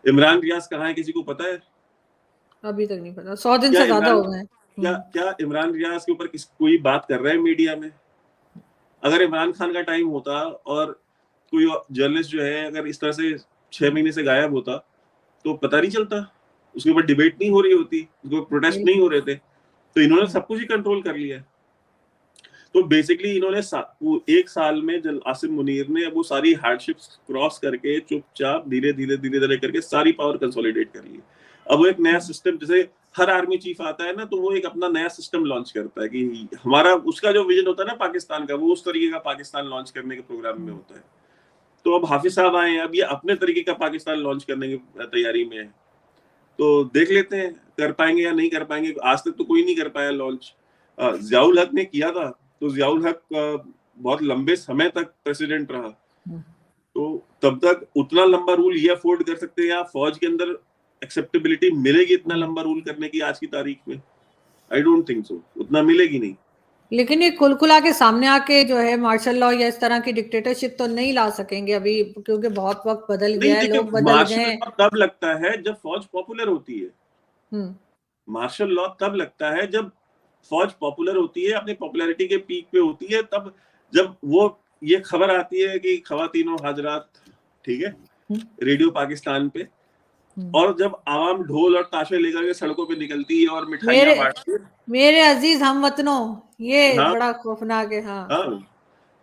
इमरान रियाज कहाँ है किसी को पता है? अभी तक नहीं पता, 100 दिन क्या से ज्यादा इमरान हो गए। क्या इमरान रियाज के ऊपर कोई बात कर रहा है मीडिया में? अगर इमरान खान का टाइम होता और कोई जर्नलिस्ट जो है अगर इस तरह से 6 महीने से गायब होता तो पता नहीं चलता, उसके ऊपर डिबेट नहीं हो रही होती, उसके ऊपर प्रोटेस्ट नहीं हो रहे थे, तो इन्होंने सब कुछ ही कंट्रोल कर लिया है। तो बेसिकली इन्होंने एक साल में आसिम मुनीर ने वो सारी हार्डशिप्स क्रॉस करके चुपचाप धीरे धीरे धीरे धीरे करके सारी पावर कंसोलिडेट कर ली। अब वो एक नया सिस्टम, जैसे हर आर्मी चीफ आता है ना, तो वो एक अपना नया सिस्टम लॉन्च करता है कि हमारा उसका जो विजन होता है ना पाकिस्तान का, वो उस तरीके का पाकिस्तान लॉन्च करने के प्रोग्राम में होता है। तो अब हाफिज साहब आए हैं, अब ये अपने तरीके का पाकिस्तान लॉन्च करने की तैयारी में है, तो देख लेते हैं कर पाएंगे या नहीं कर पाएंगे। आज तक तो कोई नहीं कर पाया लॉन्च। जियाउल हक ने किया था, तो जियाउल हक बहुत लंबे समय तक प्रेसिडेंट रहा, तो तब तक उतना लंबा रूल ये अफोर्ड कर सकते हैं या फौज के अंदर एक्सेप्टेबिलिटी मिलेगी इतना लंबा रूल करने की आज की तारीख में? आई डोंट थिंक सो, उतना मिलेगी नहीं। लेकिन ये कुल के सामने आके जो है मार्शल लॉ या इस तरह की डिक्टेटरशिप तो नहीं ला सकेंगे अभी, क्योंकि बहुत वक्त बदल गया है, लोग बदल मार्शल गए। लॉ तब लगता है जब फौज पॉपुलर होती है। मार्शल लॉ तब लगता है जब फौज पॉपुलर होती है, अपनी पॉपुलैरिटी के पीक पे होती है, तब जब वो ये खबर आती है कि खवातीनो हाजरात, ठीक है, रेडियो पाकिस्तान पे, और जब आवाम ढोल और ताशे लेकर के सड़कों पे निकलती है और मिठाइयां बांटती है। मेरे अजीज हमवतनों, ये हाँ, बड़ा खौफनाक है। हाँ,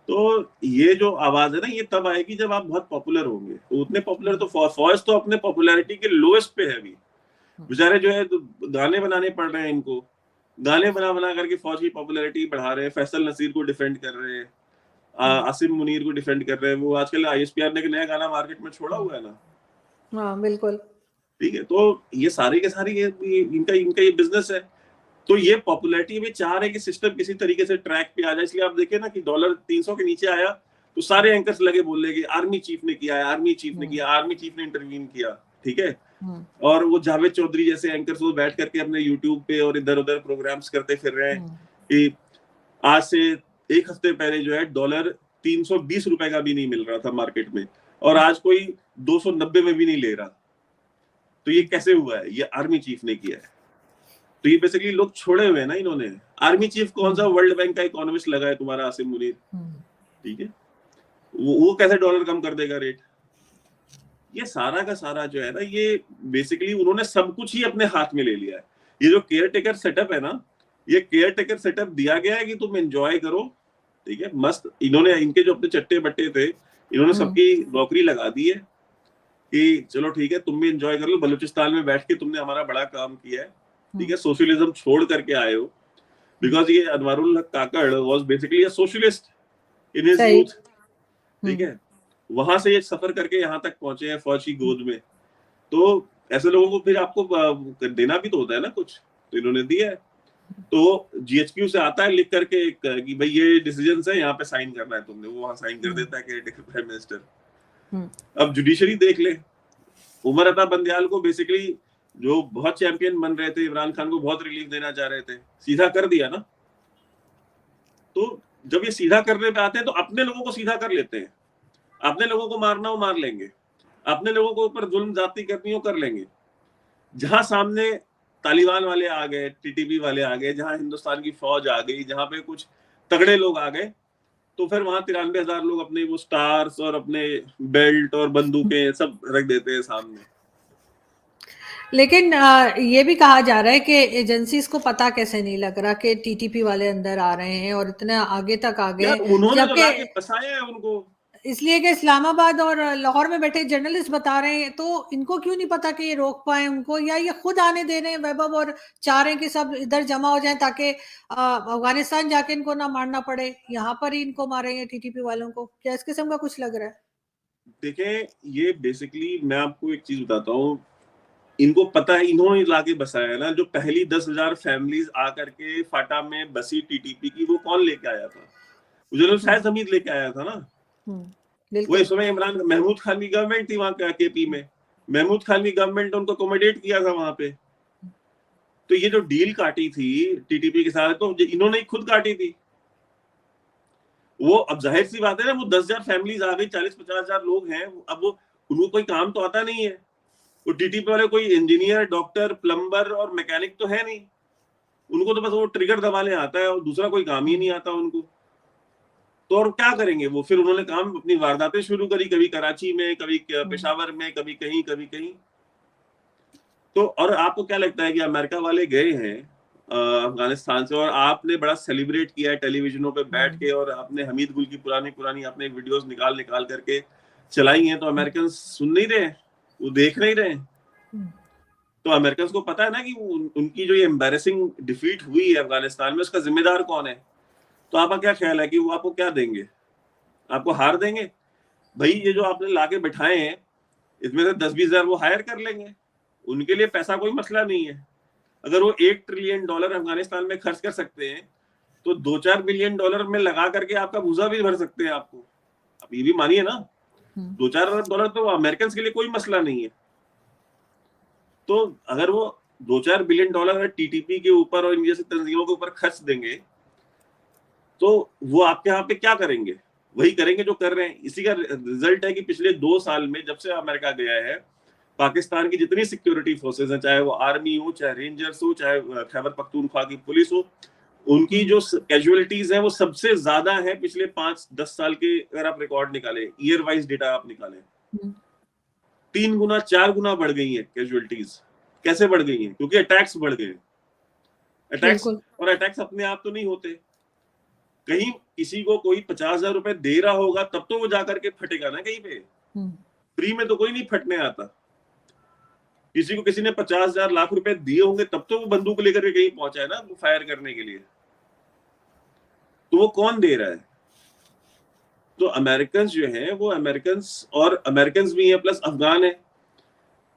तो ये जो आवाज है ना, ये तब आएगी जब आप बहुत पॉपुलर होंगे। तो उतने पॉपुलर तो फौज तो अपने पॉपुलैरिटी के लोएस्ट पे है अभी, बेचारे जो है तो गाने बनाने पड़ रहे हैं इनको, गाने बना बना करके फौज की पॉपुलैरिटी बढ़ा रहे हैं, फैसल नसीर को डिफेंड कर रहे हैं, आसिम मुनीर को डिफेंड कर रहे हैं। वो आजकल आईएसपीआर ने एक नया गाना मार्केट में छोड़ा हुआ है ना। हाँ बिल्कुल, ठीक है, तो ये सारे के सारे इनका इनका ये बिजनेस है। तो ये पॉपुलैरिटी भी चाह रहे कि सिस्टम किसी तरीके से ट्रैक पे आ जाए। इसलिए आप देखिए ना कि डॉलर 300 के नीचे आया तो सारे एंकर्स लगे बोलने कि आर्मी चीफ ने किया है, आर्मी चीफ ने किया, आर्मी चीफ ने इंटरवीन किया, ठीक है। और वो जावेद चौधरी जैसे एंकर्स वो बैठ करके अपने यूट्यूब पे और इधर उधर प्रोग्राम्स करते फिर रहे हैं कि आज से एक हफ्ते पहले जो है डॉलर 320 रुपए का भी नहीं मिल रहा था मार्केट में, और आज कोई 290 में भी नहीं ले रहा। तो ये कैसे हुआ है? ये आर्मी चीफ ने किया है। तो ये बेसिकली लोग छोड़े हुए हैं ना इन्होंने। आर्मी चीफ कौन सा वर्ल्ड बैंक का इकोनॉमिस्ट लगा है तुम्हारा आसिम मुनीर, ठीक है, वो कैसे डॉलर कम कर देगा रेट? ये सारा का सारा जो है ना, ये बेसिकली उन्होंने सब कुछ ही अपने हाथ में ले लिया है। ये जो केयर टेकर सेटअप है ना, ये केयर टेकर सेटअप दिया गया है कि तुम एंजॉय करो, ठीक है, मस्त। इन्होंने इनके जो अपने चट्टे बट्टे थे, इन्होंने सबकी नौकरी लगा दी है कि चलो ठीक है, तुम भी एंजॉय कर लो, बलूचिस्तान में बैठ के तुमने हमारा बड़ा काम किया है, ठीक है, सोशलिज्म छोड़ करके आए हो। बिकॉज ये Anwarul Haq Kakar was basically a socialist in his youth, ठीक है, वहां से ये सफर करके यहाँ तक पहुंचे हैं फौज की गोद में। तो ऐसे लोगों को फिर आपको देना भी तो होता है ना कुछ, तो इन्होंने दिया है। तो जीएचक्यू से आता है लिख करके कि भाई ये डिसीजन है, यहाँ पे साइन करना है तुमने, वो वहां साइन कर देता है केयरटेकर प्राइम मिनिस्टर। अब जुडिशरी देख ले, उमर अता बंदयाल को बेसिकली जो बहुत चैंपियन बन रहे थे, इमरान खान को बहुत रिलीफ देना चाह रहे थे, सीधा कर दिया ना। तो जब ये सीधा करने पे आते हैं तो अपने लोगों को सीधा कर लेते हैं, अपने लोगों को मारना हो मार लेंगे, अपने लोगों को ऊपर जुल्म जाती करनी हो कर लेंगे। जहां सामने तालिबान वाले आ गए, टीटीपी वाले आ गए, जहां हिंदुस्तान की फौज आ गई, जहां पे कुछ तगड़े लोग आ गए, तो फिर वहां 93,000 लोग अपने वो स्टार्स और अपने बेल्ट और बंदूकें सब रख देते हैं सामने। लेकिन ये भी कहा जा रहा है कि एजेंसीज को पता कैसे नहीं लग रहा कि टीटीपी वाले अंदर आ रहे हैं और इतने आगे तक आ गए, उन्होंने तो जबकि लाके फंसाया है उनको, इसलिए कि इस्लामाबाद और लाहौर में बैठे जर्नलिस्ट बता रहे हैं, तो इनको क्यों नहीं पता कि ये रोक पाए उनको, या ये खुद आने दे रहे हैं वैभव और चाह रहे हैं कि सब इधर जमा हो जाएं ताकि अफगानिस्तान जाके इनको ना मारना पड़े, यहाँ पर ही इनको मारेंगे टीटीपी वालों को? क्या इस किस्म का कुछ लग रहा है? देखें, ये बेसिकली मैं आपको एक चीज बताता हूँ, इनको पता है, इन्होंने लाके बसाया ना। जो पहली 10,000 फैमिलीज आकर के फाटा में बसी टीटीपी की, वो कौन लेके आया था? जनरल शायद हमीद लेके आया था ना। वो बिल्कुल। इस समय इमरान महमूद खान की गवर्नमेंट थी वहां केपी में, महमूद खान की गवर्नमेंट उनको अकोमोडेट किया था वहां पे। तो ये जो डील काटी थी टीटीपी के साथ, तो इन्होंने ही खुद काटी थी। वो अब जाहिर सी बात है ना, वो 10,000 फैमिलीज आ गई, 40-50,000 लोग हैं, अब वो उनको कोई काम तो आता नहीं है। वो टीटीपी वाले कोई इंजीनियर, डॉक्टर, प्लम्बर और मैकेनिक तो है नहीं, उनको तो बस वो ट्रिगर दबाने आता है और दूसरा कोई काम ही नहीं आता उनको। तो और क्या करेंगे वो? फिर उन्होंने काम अपनी वारदातें शुरू करी, कभी कराची में, कभी पेशावर में, कभी कहीं कभी कहीं। तो और आपको क्या लगता है कि अमेरिका वाले गए हैं अफगानिस्तान से, और आपने बड़ा सेलिब्रेट किया है टेलीविजनों पे बैठ के, और आपने हमीद गुल की पुरानी पुरानी आपने वीडियोस निकाल निकाल करके चलाई हैं, तो अमेरिकन सुन नहीं रहे, वो देख नहीं रहे। तो अमेरिकन को पता है ना कि उनकी जो ये एम्बैरेसिंग डिफीट हुई है अफगानिस्तान में, उसका जिम्मेदार कौन है। तो आपका क्या ख्याल है कि वो आपको क्या देंगे? आपको हार देंगे? भाई ये जो आपने लाके बिठाए हैं, इसमें से 10-20 हजार वो हायर कर लेंगे, उनके लिए पैसा कोई मसला नहीं है। अगर वो $1 ट्रिलियन अफगानिस्तान में खर्च कर सकते हैं, तो $2-4 बिलियन में लगा करके आपका भूसा भी भर सकते हैं आपको। आप ये भी मानिए ना, $2-4 अरब तो अमेरिकन के लिए कोई मसला नहीं है। तो अगर वो $2-4 बिलियन टीटीपी के ऊपर और इन जैसी तंजीमों के ऊपर खर्च देंगे, तो वो आपके यहाँ पे क्या करेंगे? वही करेंगे जो कर रहे हैं। इसी का रिजल्ट है कि पिछले 2 साल में जब से अमेरिका गया है, पाकिस्तान की जितनी सिक्योरिटी फोर्सेस हैं, चाहे वो आर्मी हो, चाहे रेंजर्स हो, चाहे खैबर पख्तूनख्वा की पुलिस हो, उनकी जो कैजुअलिटीज है वो सबसे ज्यादा है पिछले 5-10 साल के। अगर आप रिकॉर्ड निकालें, ईयर वाइज डेटा आप निकालें, 3 गुना 4 गुना बढ़ गई है कैजुअलिटीज। कैसे बढ़ गई है? क्योंकि अटैक्स बढ़ गए। अटैक्स, और अटैक्स अपने आप तो नहीं होते, कहीं किसी को कोई 50,000 रुपए दे रहा होगा तब तो वो जाकर के फटेगा ना कहीं पे। फ्री में तो कोई नहीं फटने आता। किसी को किसी ने 50,000 लाख रुपए दिए होंगे तब तो वो बंदूक लेकर के कहीं पहुंचा है ना, वो फायर करने के लिए। तो वो कौन दे रहा है? तो अमेरिकन जो हैं वो अमेरिकन भी हैं प्लस अफगान है।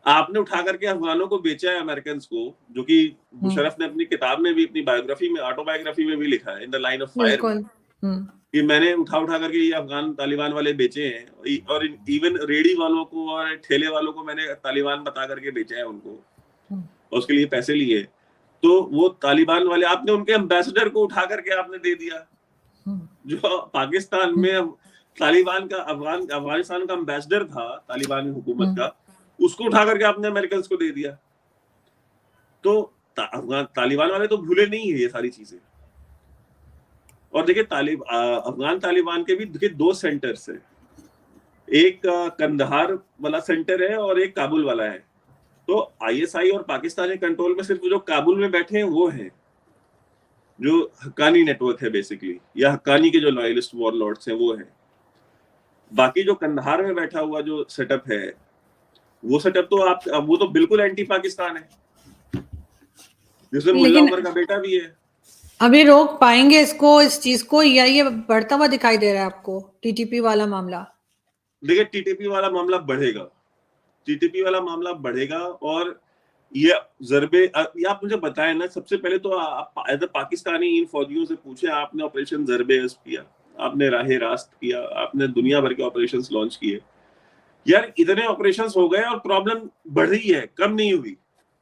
आपने उठा करके अफगानों को बेचा है अमेरिकन को, जो कि मुशर्रफ ने अपनी किताब में भी, अपनी बायोग्राफी में, ऑटोबायोग्राफी में भी लिखा है, in the line of fire, कि मैंने उठा उठा करके ये अफगान तालिबान वाले बेचे हैं, और इवन रेडी वालों को और ठेले वालों को मैंने तालिबान बता करके बेचा है उनको, और उसके लिए पैसे लिए। तो वो तालिबान वाले, आपने उनके एम्बेसडर को उठा करके आपने दे दिया, जो पाकिस्तान में तालिबान का अफगानिस्तान का एम्बेसडर था तालिबान हुकूमत का, उसको उठा करके आपने अमेरिकन को दे दिया। तो तालिबान वाले तो भूले नहीं है ये सारी चीजें। और देखिए अफगान तालिबान के भी देखिए 2 सेंटर्स है, एक कंदहार वाला सेंटर है और एक काबुल वाला है। तो आईएसआई और पाकिस्तानी कंट्रोल में सिर्फ जो काबुल में बैठे हैं वो हैं, जो हक्कानी नेटवर्क है बेसिकली, या हक्कानी के जो लॉयलिस्ट वॉरलॉर्ड्स हैं वो है। बाकी जो कंदहार में बैठा हुआ जो सेटअप है, वो सेटअप तो वो तो बिल्कुल एंटी पाकिस्तान है, जिसमें मुल्ला उमर का बेटा भी है। अभी रोक पाएंगे इसको, इस चीज को, या ये बढ़ता हुआ दिखाई दे रहा है आपको टीटीपी वाला मामला? देखिए टीटीपी वाला मामला बढ़ेगा, टीटीपी वाला मामला बढ़ेगा। और ये जरबे, आप मुझे बताएं ना, सबसे पहले तो आप एज अ पाकिस्तानी इन फौजियों से पूछे, आपने ऑपरेशन जरबे किया, आपने राहे रास्त किया, आपने दुनिया भर के ऑपरेशंस लॉन्च किए, यार इतने ऑपरेशंस हो गए और प्रॉब्लम बढ़ रही है, कम नहीं हुई।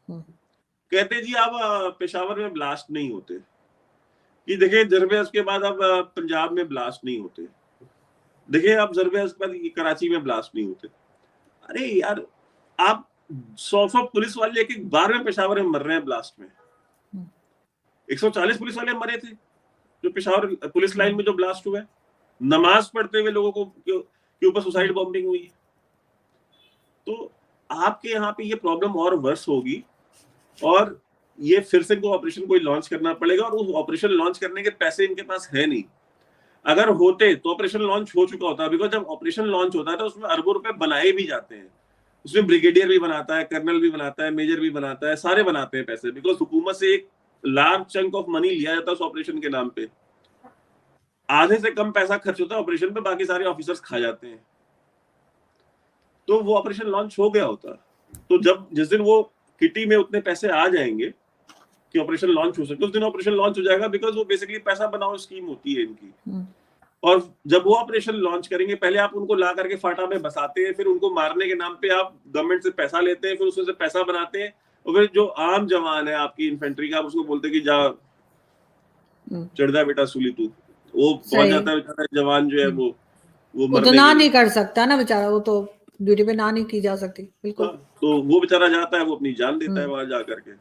कहते जी अब पेशावर में ब्लास्ट नहीं होते, कि देखिए जरबे के बाद अब पंजाब में ब्लास्ट नहीं होते, देखिए अब जरबे के बाद कराची में ब्लास्ट नहीं होते। अरे यार, आप 100 पुलिस वाले एक एक बार में पेशावर में मर रहे हैं ब्लास्ट में। 140 पुलिस वाले मरे थे जो पेशावर पुलिस लाइन में जो ब्लास्ट हुआ है, नमाज पढ़ते हुए लोगों को के ऊपर सुसाइड बॉम्बिंग हुई है। तो आपके यहाँ पे ये प्रॉब्लम और वर्स होगी, और ये फिर से इनको ऑपरेशन कोई लॉन्च करना पड़ेगा, और उस ऑपरेशन लॉन्च करने के पैसे इनके पास है नहीं। अगर होते तो ऑपरेशन लॉन्च हो चुका होता, बिकॉज जब ऑपरेशन लॉन्च होता है तो उसमें अरबों रुपए बनाए भी जाते हैं, उसमें ब्रिगेडियर भी बनाता है, कर्नल भी बनाता है, मेजर भी बनाता है, सारे बनाते हैं पैसे, बिकॉज हुकूमत से एक लार्ज चंक ऑफ मनी लिया जाता है उस ऑपरेशन के नाम पे। आधे से कम पैसा खर्च होता है ऑपरेशन पे, बाकी सारे ऑफिसर्स खा जाते हैं। तो वो ऑपरेशन लॉन्च हो गया होता, तो जब जिस दिन वो किटी में उतने पैसे आ जाएंगे कि ऑपरेशन लॉन्च हो सके, उस दिन ऑपरेशन लॉन्च हो जाएगा, बिकॉज वो बेसिकली पैसा बनाओ स्कीम होती है इनकी। और जब वो ऑपरेशन लॉन्च करेंगे, पहले आप उनको ला करके फाटा में बसाते हैं, फिर उनको मारने के नाम पे आप गवर्नमेंट से पैसा लेते हैं, फिर उसमें से पैसा बनाते हैं, और फिर जो आम जवान है आपकी इन्फेंट्री का, आप उसको बोलते हैं कि जा चढ़ जा बेटा सूली तू, वो पहुंच जाता है बेचारा जवान जो है वो वो तो मरने ना के लिए। नहीं कर सकता ना बेचारा, वो तो ड्यूटी पे ना नहीं की जा सकती, बिल्कुल। तो वो बेचारा जाता है, वो अपनी जान देता है वहां जा करके,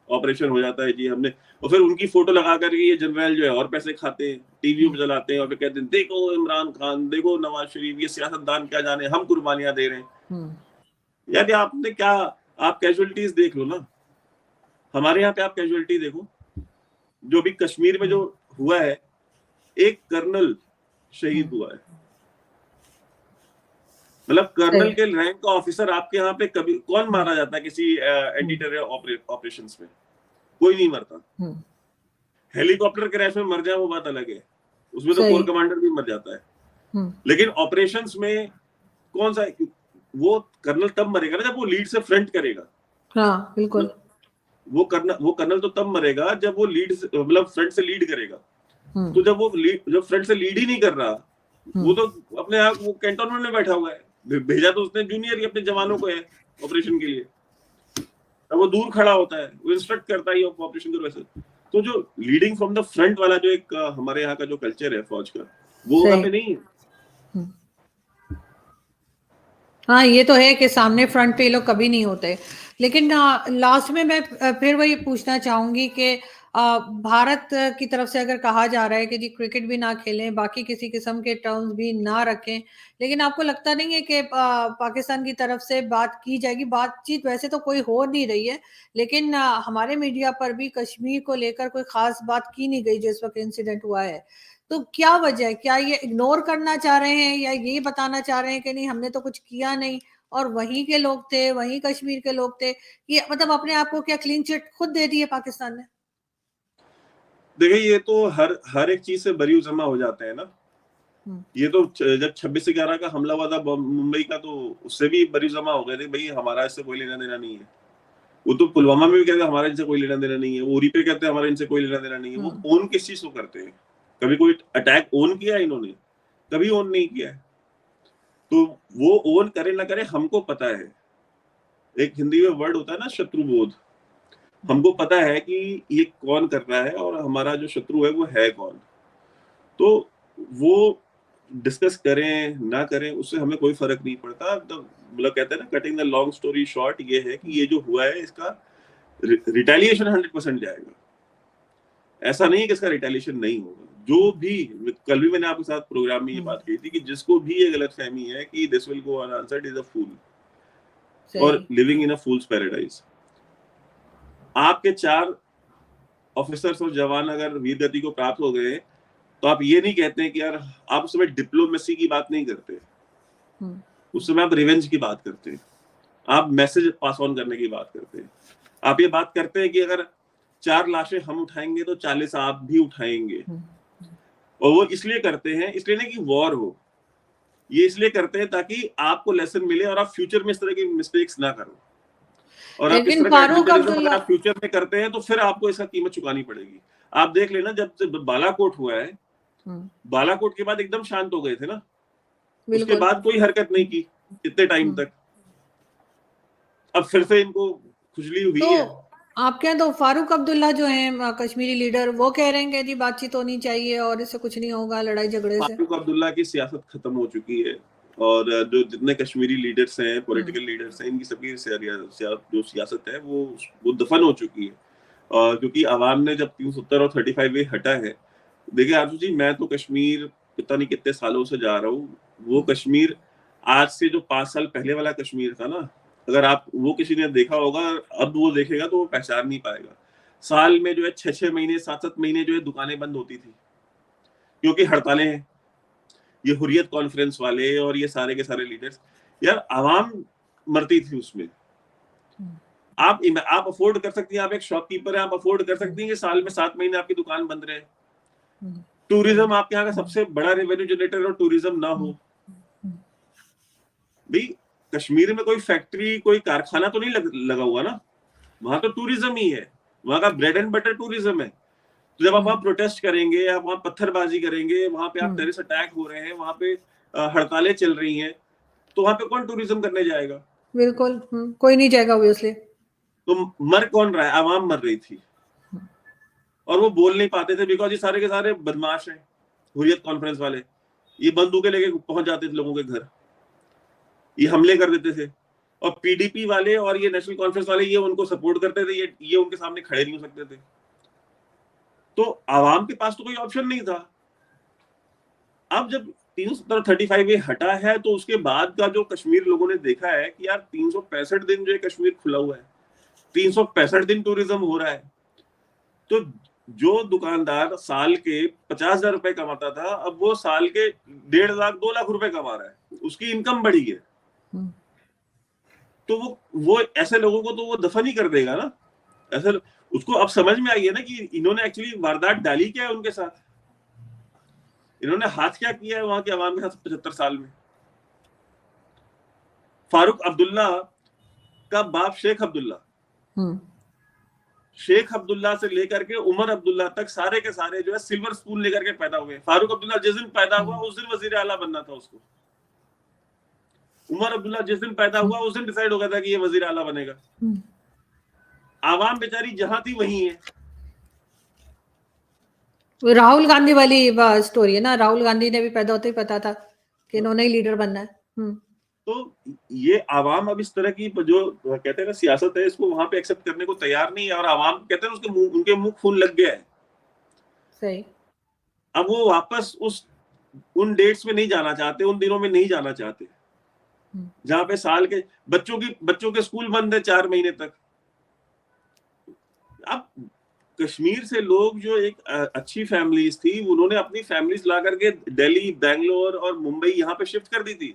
ऑपरेशन हो जाता है जी हमने, और फिर उनकी फोटो लगा करके ये जनरल जो है और पैसे खाते हैं, टीवी पे चलाते हैं और फिर कहते हैं देखो इमरान खान, देखो नवाज शरीफ, ये सियासतदान क्या जाने हम कुर्बानियां दे रहे हैं। यार आपने क्या, आप कैजुअलिटीज देख लो ना, हमारे यहाँ पे आप कैजुअलिटी देखो, जो भी कश्मीर में जो हुआ है, एक कर्नल शहीद हुआ है, मतलब कर्नल के रैंक का ऑफिसर आपके यहाँ पे कभी कौन मारा जाता है किसी एंटी टेरर ऑपरेशंस में? कोई नहीं मरता। हेलीकॉप्टर क्रैश में मर जाए वो बात अलग है, उसमें तो कोर कमांडर भी मर जाता है, लेकिन ऑपरेशंस में कौन सा, वो कर्नल तब मरेगा ना जब वो लीड से फ्रंट करेगा। हाँ बिल्कुल। वो कर्नल तो तब मरेगा जब वो लीड मतलब फ्रंट से लीड करेगा। तो जब फ्रंट से लीड ही नहीं कर रहा, वो तो अपने आप वो कैंटोनमेंट में बैठा हुआ है, भेजा तो उसने जूनियर ही अपने जवानों को है ऑपरेशन के लिए, तब वो दूर खड़ा होता है, वो इंस्ट्रक्ट करता है ऑपरेशन करो वैसे। तो जो लीडिंग फ्रॉम द फ्रंट वाला जो एक हमारे यहाँ का जो कल्चर है फौज का, वो वहां पे नहीं है। हाँ ये तो है कि सामने फ्रंट पे ये लोग कभी नहीं होते, लेकिन लास्ट में मैं फिर वही पूछना चाहूंगी कि भारत की तरफ से अगर कहा जा रहा है कि जी क्रिकेट भी ना खेलें, बाकी किसी किस्म के टर्म्स भी ना रखें, लेकिन आपको लगता नहीं है कि पाकिस्तान की तरफ से बात की जाएगी? बातचीत वैसे तो कोई हो नहीं रही है, लेकिन हमारे मीडिया पर भी कश्मीर को लेकर कोई खास बात की नहीं गई जो इस वक्त इंसिडेंट हुआ है। तो क्या वजह है? क्या ये इग्नोर करना चाह रहे हैं या ये बताना चाह रहे हैं कि नहीं हमने तो कुछ किया नहीं और वहीं के लोग थे, वहीं कश्मीर के लोग थे? ये मतलब अपने आप को क्या क्लीन चिट खुद दे दी है पाकिस्तान ने? देखिए ये तो हर एक चीज से बरी जमा हो जाते हैं ना। ये तो जब 26/11 का हमला हुआ था मुंबई का, तो उससे भी बरी जमा हो गए थे, भाई हमारा इससे कोई लेना देना नहीं है। वो तो पुलवामा में भी कहते हैं हमारा इनसे कोई लेना देना नहीं है, उरी पे कहते हैं हमारा इनसे कोई लेना देना नहीं है। वो ओन किस चीज को करते हैं? कभी कोई अटैक ओन किया है इन्होंने? कभी ओन नहीं किया है। तो वो ओन करे ना करे हमको पता है, एक हिंदी में वर्ड होता है ना शत्रुबोध, हमको पता है कि ये कौन कर रहा है और हमारा जो शत्रु है वो है कौन। तो वो डिस्कस करें ना करें उससे हमें कोई फर्क नहीं पड़ता। मतलब कहते हैं ना, cutting the long story short, ये है कि ये जो हुआ है इसका रिटेलिएशन 100% जाएगा। ऐसा नहीं है कि इसका रिटेलिएशन नहीं होगा। जो भी, कल भी मैंने आपके साथ प्रोग्राम में ये बात कही थी कि जिसको भी ये गलतफहमी है कि this will go unanswered is a fool और लिविंग इन अ फूल्स पैराडाइज। आपके 4 ऑफिसर्स और जवान अगर वीर गति को प्राप्त हो गए, तो आप ये नहीं कहते कि यार, आप उस समय डिप्लोमेसी की बात नहीं करते, उस समय आप रिवेंज की बात करते हैं, आप मैसेज पास ऑन करने की बात करते हैं। आप ये बात करते हैं कि अगर 4 लाशें हम उठाएंगे तो 40 आप भी उठाएंगे। और वो इसलिए करते हैं, इसलिए नहीं कि वॉर हो, ये इसलिए करते हैं ताकि आपको लेसन मिले और आप फ्यूचर में इस तरह की मिस्टेक्स ना करो। और आप इस तरह का एडवेंचरिज्म अगर आप फ्यूचर में करते हैं तो फिर आपको इसका कीमत चुकानी पड़ेगी। आप देख लेना, जब बालाकोट हुआ है, बालाकोट के बाद एकदम शांत हो गए थे ना, उसके बाद कोई हरकत नहीं की इतने टाइम तक। अब फिर से इनको खुजली हुई तो है। आपके यहाँ तो फारूक अब्दुल्ला जो है कश्मीरी लीडर, वो कह रहे हैं कि जी बातचीत होनी चाहिए और इससे कुछ नहीं होगा लड़ाई झगड़े से। फारूक अब्दुल्ला की सियासत खत्म हो चुकी है और जो जितने कश्मीरी लीडर्स हैं, पॉलिटिकल लीडर्स हैं, इनकी सबकी जो सियासत है वो दफन हो चुकी है। क्योंकि आवाम ने जब 370 और 35A हटा है, देखिए आरजू जी, मैं तो कश्मीर पता नहीं कितने सालों से जा रहा हूँ। वो कश्मीर आज से जो 5 साल पहले वाला कश्मीर था ना, अगर आप वो किसी ने देखा होगा, अब वो देखेगा तो वो पहचान नहीं पाएगा। साल में जो है 6-6 महीने 7-7 महीने जो है दुकानें बंद होती थी, क्योंकि हड़तालें हैं। ये हुर्रियत कॉन्फ्रेंस वाले और ये सारे के सारे लीडर्स, यार आवाम मरती थी उसमें। आप अफोर्ड कर सकती हैं, आप एक शॉपकीपर है, आप अफोर्ड कर सकती हैं कि साल में 7 महीने आपकी दुकान बंद रहे। टूरिज्म आपके यहाँ का सबसे बड़ा रेवेन्यू जनरेटर और टूरिज्म ना हो भाई, कश्मीर में कोई फैक्ट्री कोई कारखाना तो नहीं लगा हुआ ना, वहां तो टूरिज्म ही है, वहां का ब्रेड एंड बटर टूरिज्म है। तो जब आप वहां प्रोटेस्ट करेंगे, आप वहां पत्थरबाजी करेंगे, वहां पे आप टेररिस्ट अटैक हो रहे हैं, वहां पे हड़तालें चल रही हैं, तो वहां पे कौन टूरिज्म करने जाएगा? बिल्कुल, कोई नहीं जाएगा ऑब्वियसली। तो मर कौन रहा है? आवाम मर रही थी, और वो बोल नहीं पाते थे बिकॉज ये सारे के सारे बदमाश हैं, हुर्रियत कॉन्फ्रेंस वाले। ये बंदूकें लेके पहुंच जाते थे लोगों के घर, ये हमले कर देते थे, और पीडीपी वाले और ये नेशनल कॉन्फ्रेंस वाले ये उनको सपोर्ट करते थे, ये उनके सामने खड़े नहीं हो सकते थे। तो आवाम के पास तो कोई ऑप्शन नहीं था। अब जब 335 ये हटा है, तो उसके बाद का जो कश्मीर लोगों ने देखा है कि यार 365 दिन जो ये कश्मीर खुला हुआ है, 365 दिन टूरिज्म हो रहा है, तो जो दुकानदार साल के 50,000 रुपए कमाता था, अब वो साल के 1.5 लाख 2 लाख रुपए कमा रहा है, उसकी इनकम बढ़ी है। तो वो ऐसे लोगों को तो वो दफन ही कर देगा ना। ऐसे उसको अब समझ में आई है ना कि इन्होंने एक्चुअली वारदात डाली क्या है उनके साथ, इन्होंने हाथ क्या किया है वहां के अवाम के साथ 75 साल में। फारूक अब्दुल्ला का बाप शेख अब्दुल्ला, शेख अब्दुल्ला से लेकर के उमर अब्दुल्ला तक सारे के सारे जो है सिल्वर स्पून लेकर के पैदा हुए। फारूक अब्दुल्ला जिस दिन पैदा हुआ उस दिन वजीर आला बनना था उसको। उमर अब्दुल्ला जिस दिन पैदा हुआ उस दिन डिसाइड हो गया था कि ये वजीर आला बनेगा। आवाम बेचारी जहां थी वहीं है। राहुल गांधी वाली स्टोरी है ना, राहुल गांधी ने भी पैदा होते ही पता था कि इन्होंने ही लीडर बनना है। तो ये आवाम अब इस तरह की जो कहते हैं ना सियासत है, इसको वहां पे एक्सेप्ट करने को तैयार नहीं है, और आवाम कहते हैं उनके मुंह खून लग गया है। सही। अब वो वापस उन डेट्स में नहीं जाना चाहते, उन दिनों में नहीं जाना चाहते जहां पे साल के बच्चों के स्कूल बंद है 4 महीने तक। अब कश्मीर से लोग जो एक अच्छी फैमिलीज थी, उन्होंने अपनी फैमिलीज ला करके दिल्ली, बैंगलोर और मुंबई यहाँ पे शिफ्ट कर दी थी,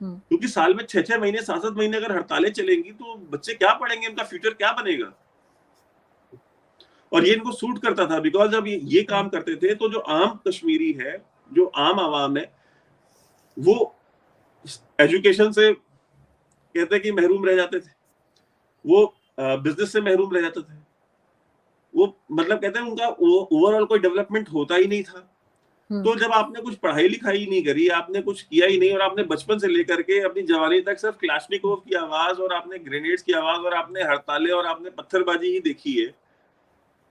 क्योंकि साल में 6-6 महीने 7-7 महीने अगर हड़तालें चलेंगी तो बच्चे क्या पढ़ेंगे, उनका फ्यूचर क्या बनेगा। और ये इनको सूट करता था बिकॉज जब ये काम करते थे तो जो आम कश्मीरी है, जो आम आवाम है, वो एजुकेशन से कहते कि महरूम रह जाते थे, वो बिजनेस से महरूम रह जाते थे, वो मतलब कहते हैं उनका ओवरऑल कोई डेवलपमेंट होता ही नहीं था। तो जब आपने कुछ पढ़ाई लिखाई नहीं करी, आपने कुछ किया ही नहीं, और आपने बचपन से लेकर के अपनी जवानी तक सिर्फ क्लाशनिकोव की आवाज और आपने ग्रेनेड्स की आवाज और आपने हड़तालें और आपने पत्थरबाजी ही देखी है,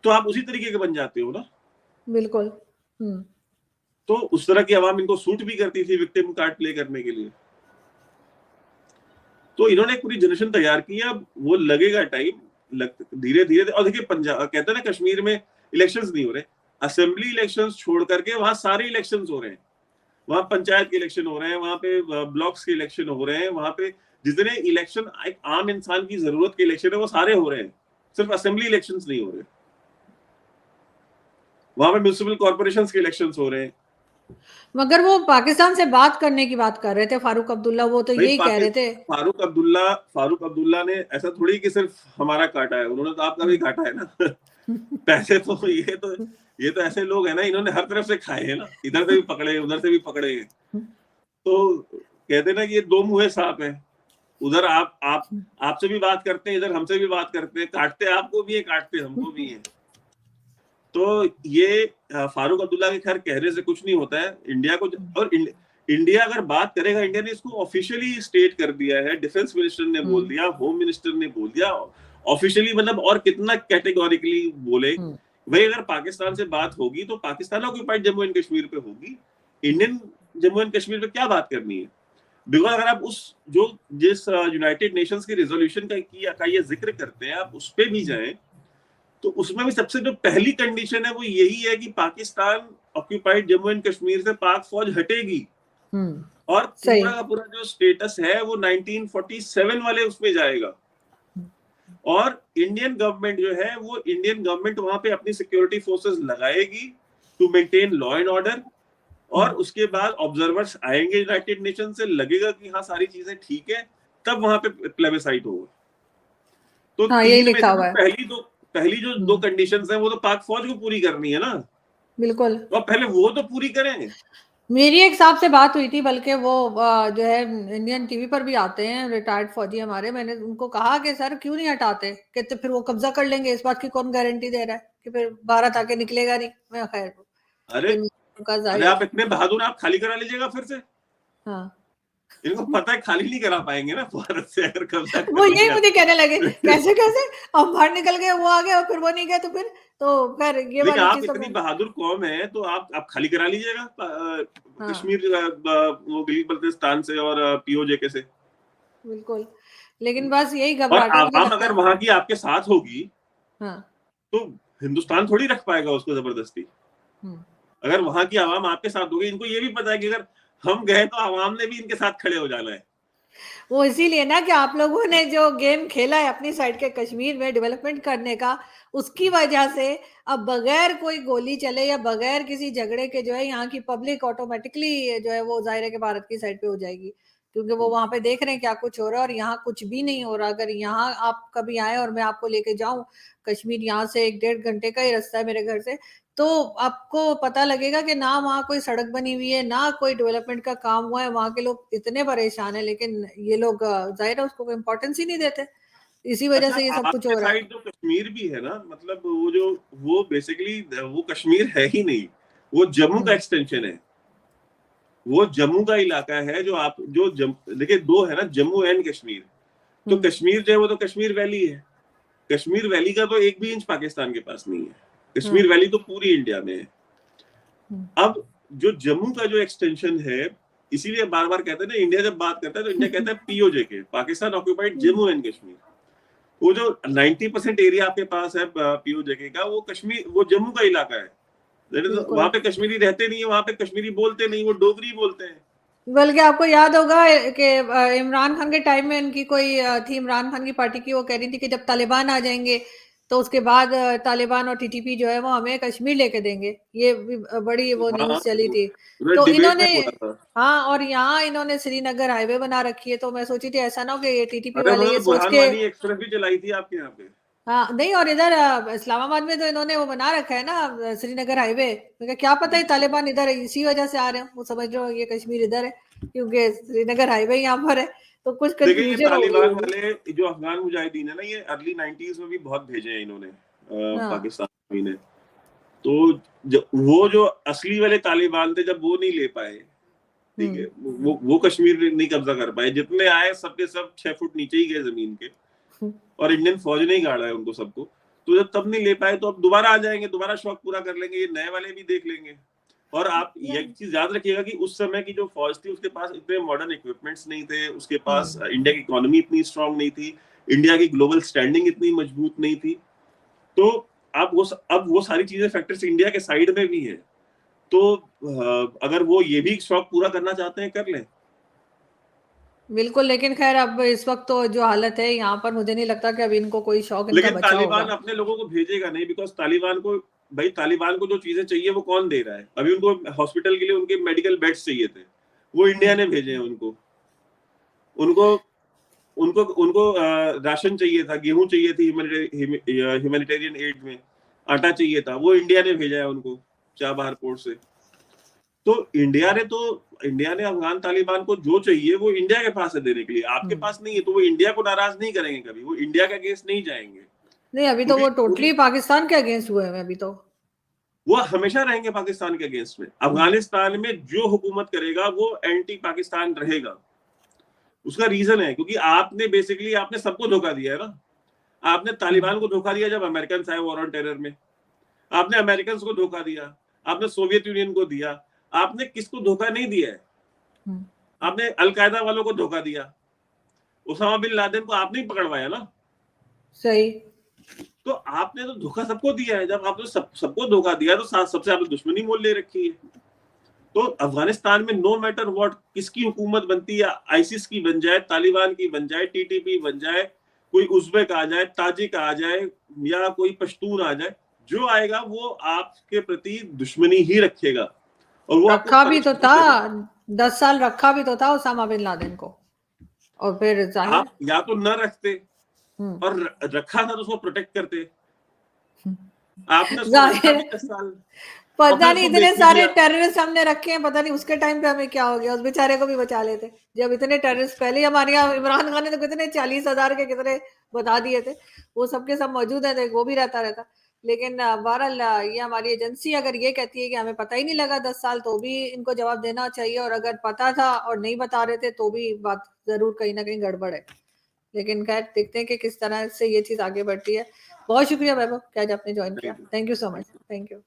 तो आप उसी तरीके के बन जाते हो ना। बिल्कुल। तो उस तरह की आवाम इनको सूट भी करती थी विक्टिम कार्ड प्ले करने के लिए। तो इन्होंने एक पूरी जनरेशन तैयार की है, अब वो लगेगा टाइम, धीरे धीरे। और देखिए पंजाब कहते हैं ना कश्मीर में इलेक्शंस नहीं हो रहे, असेंबली इलेक्शंस छोड़ करके वहां सारे इलेक्शंस हो रहे हैं। वहां पंचायत के इलेक्शन हो रहे हैं, वहां पे ब्लॉक्स के इलेक्शन हो रहे हैं, वहां पे जितने इलेक्शन एक आम इंसान की जरूरत के इलेक्शन है वो सारे हो रहे हैं, सिर्फ असेंबली इलेक्शंस नहीं हो रहे। वहां पे म्युनिसिपल कॉर्पोरेशंस के इलेक्शंस हो रहे हैं। मगर वो पाकिस्तान से बात करने की बात कर रहे थे फारूक अब्दुल्ला, वो तो यही कह रहे थे। फारूक अब्दुल्ला ने ऐसा थोड़ी कि सिर्फ हमारा काटा है, उन्होंने तो आपका भी काटा है ना। पैसे तो ये तो ऐसे लोग हैं ना, इन्होंने हर तरफ से खाए हैं ना, इधर से भी पकड़े उधर से भी पकड़े हैं। तो कहते ना कि ये दो मुंहे सांप है, उधर आपसे भी बात करते हैं, इधर हमसे भी बात करते हैं, काटते आपको भी है, काटते हमको भी है। तो ये फारूक अब्दुल्ला के खैर कहने से कुछ नहीं होता है इंडिया को। और इंडिया अगर बात करेगा, इंडिया ने इसको ऑफिशियली स्टेट कर दिया है, डिफेंस मिनिस्टर ने बोल दिया, होम मिनिस्टर ने बोल दिया ऑफिशियली, मतलब और कितना कैटेगोरिकली बोले भाई अगर पाकिस्तान से बात होगी तो पाकिस्तान ऑक्यूपाइड जम्मू एंड कश्मीर पे होगी, इंडियन जम्मू एंड कश्मीर पे क्या बात करनी है। बिकॉज अगर आप जिस यूनाइटेड नेशंस के रिजोल्यूशन का ये जिक्र करते हैं, आप उस पर भी जाएं तो उसमें भी सबसे जो पहली कंडीशन है वो यही है कि पाकिस्तान ऑक्यूपाइड जम्मू एंड कश्मीर से पाक फौज हटेगी, और पूरा का पूरा जो स्टेटस है वो 1947 वाले उसमें जाएगा। और इंडियन गवर्नमेंट जो है वो इंडियन गवर्नमेंट वहां पे अपनी सिक्योरिटी फोर्सेस लगाएगी to maintain law and order, और उसके बाद ऑब्जर्वर्स आएंगे यूनाइटेड नेशन से, लगेगा कि हाँ सारी चीजें ठीक है, तब वहां पे प्लेबिसाइट होगा। तो हाँ, यही लिखा हुआ है। पहली जो दो कंडीशंस हैं वो तो पाक फौज को पूरी करनी है ना। बिल्कुल। तो पहले वो तो पूरी करें। मेरी एक साहब से बात हुई थी, बल्कि वो जो है इंडियन टीवी पर भी आते हैं, रिटायर्ड फौजी हमारे। मैंने उनको कहा कि सर क्यों नहीं हटाते, कहते फिर वो कब्जा कर लेंगे, इस बात की कौन गारंटी दे रहा है कि फिर भारत आके निकलेगा नहीं। मैं खैर अरे फिर उनका अरे जाहिर। आप इतने बहादुर, आप खाली करा लीजिएगा फिर से। हाँ, इनको पता है खाली नहीं करा पाएंगे ना भारत से अगर कब्जा वो कर यही लिया मुझे कहने लगे, तो। कैसे कैसे अब बाहर निकल गए, वो आ गए और फिर वो नहीं गए, तो फिर तो खैर ये नहीं, वाली आप चीज तो इतनी मैं। बहादुर कौम है तो आप खाली करा लीजिएगा हाँ, कश्मीर, वो गिलगित बल्तिस्तान से और पीओजे के से। बिल्कुल। लेकिन बस यही और घबराहट है, मुझे आवाम लगता अगर है। वहां की आपके साथ होगी हाँ। तो हिंदुस्तान थोड़ी रख पाएगा उसको जबरदस्ती। हम्म। अगर वहां की आवाम आपके साथ होगी, इनको ये भी पता है कि अगर हम गए तो आवाम ने भी इनके साथ खड़े हो जाना है। वो इसीलिए ना कि आप लोगों ने जो गेम खेला है अपनी साइड के कश्मीर में डेवलपमेंट करने का, उसकी वजह से अब बगैर कोई गोली चले या बगैर किसी झगड़े के जो है यहाँ की पब्लिक ऑटोमेटिकली जो है वो जाहिर है कि भारत की साइड पे हो जाएगी, क्योंकि वो वहां पे देख रहे हैं क्या कुछ हो रहा है और यहाँ कुछ भी नहीं हो रहा। अगर यहाँ आप कभी आए और मैं आपको लेके जाऊं कश्मीर, यहाँ से 1-1.5 घंटे का ही रास्ता है मेरे घर से, तो आपको पता लगेगा कि ना वहाँ कोई सड़क बनी हुई है, ना कोई डेवलपमेंट का काम हुआ है। वहाँ के लोग इतने परेशान हैं, लेकिन ये लोग जाहिर है उसको इम्पोर्टेंस ही नहीं देते। इसी वजह अच्छा, से ये सब कुछ आपके हो रहा है। साइड जो कश्मीर भी है ना, मतलब वो जो, वो बेसिकली वो कश्मीर है ही नहीं, वो जम्मू का हम्म। एक्सटेंशन है। वो जम्मू का इलाका है जो आप जो देखिए, दो है ना, जम्मू एंड कश्मीर। तो हम्म। कश्मीर जो है वो तो कश्मीर वैली है। कश्मीर वैली का तो एक भी इंच पाकिस्तान के पास नहीं है। कश्मीर हम्म। वैली तो पूरी इंडिया में है। हम्म। अब जो जम्मू का जो एक्सटेंशन है, इसीलिए बार बार कहते हैं ना, इंडिया जब बात करता है तो इंडिया कहता है पीओजे के, Pakistan occupied hmm. Jammu and Kashmir. वो जो 90% एरिया आपके पास है पीओजे का, वो कश्मीर, वो जम्मू का इलाका है। वहां बिल्कुल। पे कश्मीरी रहते नहीं है, वहां पे कश्मीरी बोलते नहीं, वो डोगरी बोलते हैं। बल्कि आपको याद होगा कि इमरान खान के टाइम में इनकी कोई थी, इमरान खान की पार्टी की, वो कह रही थी कि जब तालिबान आ जाएंगे तो उसके बाद तालिबान और टीटीपी जो है वो हमें कश्मीर लेके देंगे। ये भी बड़ी वो हाँ, न्यूज चली थी। उन्होंने तो डिबेट इन्होंने, में बोला था। हाँ, और यहाँ इन्होंने श्रीनगर हाईवे बना रखी है, तो मैं सोची थी ऐसा ना हो कि ये टीटीपी अरे वाले उन्होंने ये सोच बुरहान के। वानी एक्सप्रेस भी चलाई थी आपके यहाँ पे। हाँ, नहीं, और इधर इस्लामाबाद में तो इन्होंने वो बना रखा है ना, श्रीनगर हाईवे। मैं कहा, क्या पता है तालिबान इधर है, इसी वजह से आ रहे हो, वो समझ रहे हो ये कश्मीर इधर है क्योंकि श्रीनगर हाईवे यहाँ पर है। तो कुछ देखिए, ये कंफ्यूजन हो गई तालिबान होगी। वाले जो अफगान मुजाहिदीन है ना, ये अर्ली 90s में भी बहुत भेजे हैं इन्होंने हाँ। पाकिस्तान ने। तो वो जो असली वाले तालिबान थे, जब वो नहीं ले पाए, ठीक है, हम्म। वो कश्मीर नहीं कब्जा कर पाए, जितने आए सबके सब 6 फुट नीचे ही गए जमीन के, और इंडियन फौज ने ही गाड़ा है उनको सबको। तो जब तब नहीं ले पाए तो अब दोबारा आ जाएंगे, दोबारा शौक पूरा कर लेंगे, ये नए वाले भी देख लेंगे। और आप ये नहीं। चीज याद रखिएगा कि उस समय की जो फौज थी, उसके पास इतने मॉडर्न इक्विपमेंट्स नहीं थे, उसके पास हम्म। इंडिया की इकोनॉमी इतनी स्ट्रांग नहीं थी, इंडिया की ग्लोबल स्टैंडिंग इतनी मजबूत नहीं थी। तो आप अब वो सारी चीजें, फैक्टर्स इंडिया के साइड में भी है। तो अगर वो ये भी शौक पूरा करना चाहते हैं, कर लें। बिल्कुल, लेकिन खैर अब इस वक्त तो जो हालत है यहाँ पर, मुझे नहीं लगता कि अब इनको कोई शौक इनका लेकिन बचा तालिबान होगा। अपने लोगों को भेजेगा नहीं, बिकॉज तालिबान को, भाई तालिबान को जो चीजें चाहिए वो कौन दे रहा है? अभी उनको हॉस्पिटल के लिए उनके मेडिकल बेड्स चाहिए थे, वो इंडिया हम्म। ने भेजे हैं उनको। उनको उनको उनको राशन चाहिए था, गेहूं चाहिए थी, ह्यूमैनिटेरियन एड में आटा चाहिए था, वो इंडिया ने भेजा है उनको चाबहार पोर्ट से। तो इंडिया ने अफगान तालिबान को जो चाहिए वो इंडिया के पास है देने के लिए, आपके हम्म। पास नहीं है। तो वो इंडिया को नाराज नहीं करेंगे कभी, वो इंडिया के अगेंस्ट नहीं जाएंगे, नहीं, अभी तो क्योंकि वो पूरी, टोटली पाकिस्तान के अगेंस्ट हुए हैं अभी तो। वो हमेशा रहेंगे पाकिस्तान के अगेंस्ट में। हम्म। अफगानिस्तान में जो हुकूमत करेगा वो एंटी पाकिस्तान रहेगा। उसका रीजन है क्योंकि आपने बेसिकली आपने सबको धोखा दिया है ना। आपने हम्म। तालिबान को धोखा दिया जब अमेरिकन आए वॉर ऑन टेरर में, आपने अमेरिकन को धोखा दिया, आपने सोवियत यूनियन को दिया, आपने किसको धोखा नहीं दिया है? हम्म। आपने अलकायदा वालों को धोखा दिया, उसामा बिन लादेन को आपने ही पकड़वाया ना। सही। तो आपने तो धोखा सबको दिया है। जब आपने सबको धोखा दिया तो सबसे आपने दुश्मनी मोल ले रखी है। तो अफगानिस्तान में नो मैटर व्हाट किसकी हुकूमत बनती है, आईसिस की बन जाए, तालिबान की बन जाए, टीटीपी बन जाए, कोई उज्बेक आ जाए, ताजिक आ जाए, या कोई पश्तून आ जाए, जो आएगा वो आपके प्रति दुश्मनी ही रखेगा और वो आपको रखा भी पनिश तो भी था, करेगा। 10 साल रखा भी तो था उसामा बिन लादेन को, और फिर जाहिर आप है। या तो न रखते, हम्म। और रखा था तो उसको प्रोटेक्ट करते। आपने उसको रखा जाहिर भी है। 10 साल। पता फिर नहीं तो इतने देख सारे लीजिए टेररिस्ट हमने रखे हैं, पता नहीं उसके टाइम पे हमें क्या हो गया, उस बेचारे को भी बचा लेते। जब इतने टेररिस्ट पहले ही हमारे यहाँ, इमरान खान ने तो कितने 40,000 के कितने बता दिए थे, वो सबके सब मौजूद है, तो वो भी रहता। लेकिन बहरहाल ये हमारी एजेंसी अगर ये कहती है कि हमें पता ही नहीं लगा 10 साल, तो भी इनको जवाब देना चाहिए, और अगर पता था और नहीं बता रहे थे तो भी बात जरूर कहीं ना कहीं गड़बड़ है। लेकिन खैर देखते हैं कि किस तरह से ये चीज आगे बढ़ती है। बहुत शुक्रिया वैभव कि आज आपने ज्वाइन किया। Thank you. Thank you so much. Thank you. Thank you.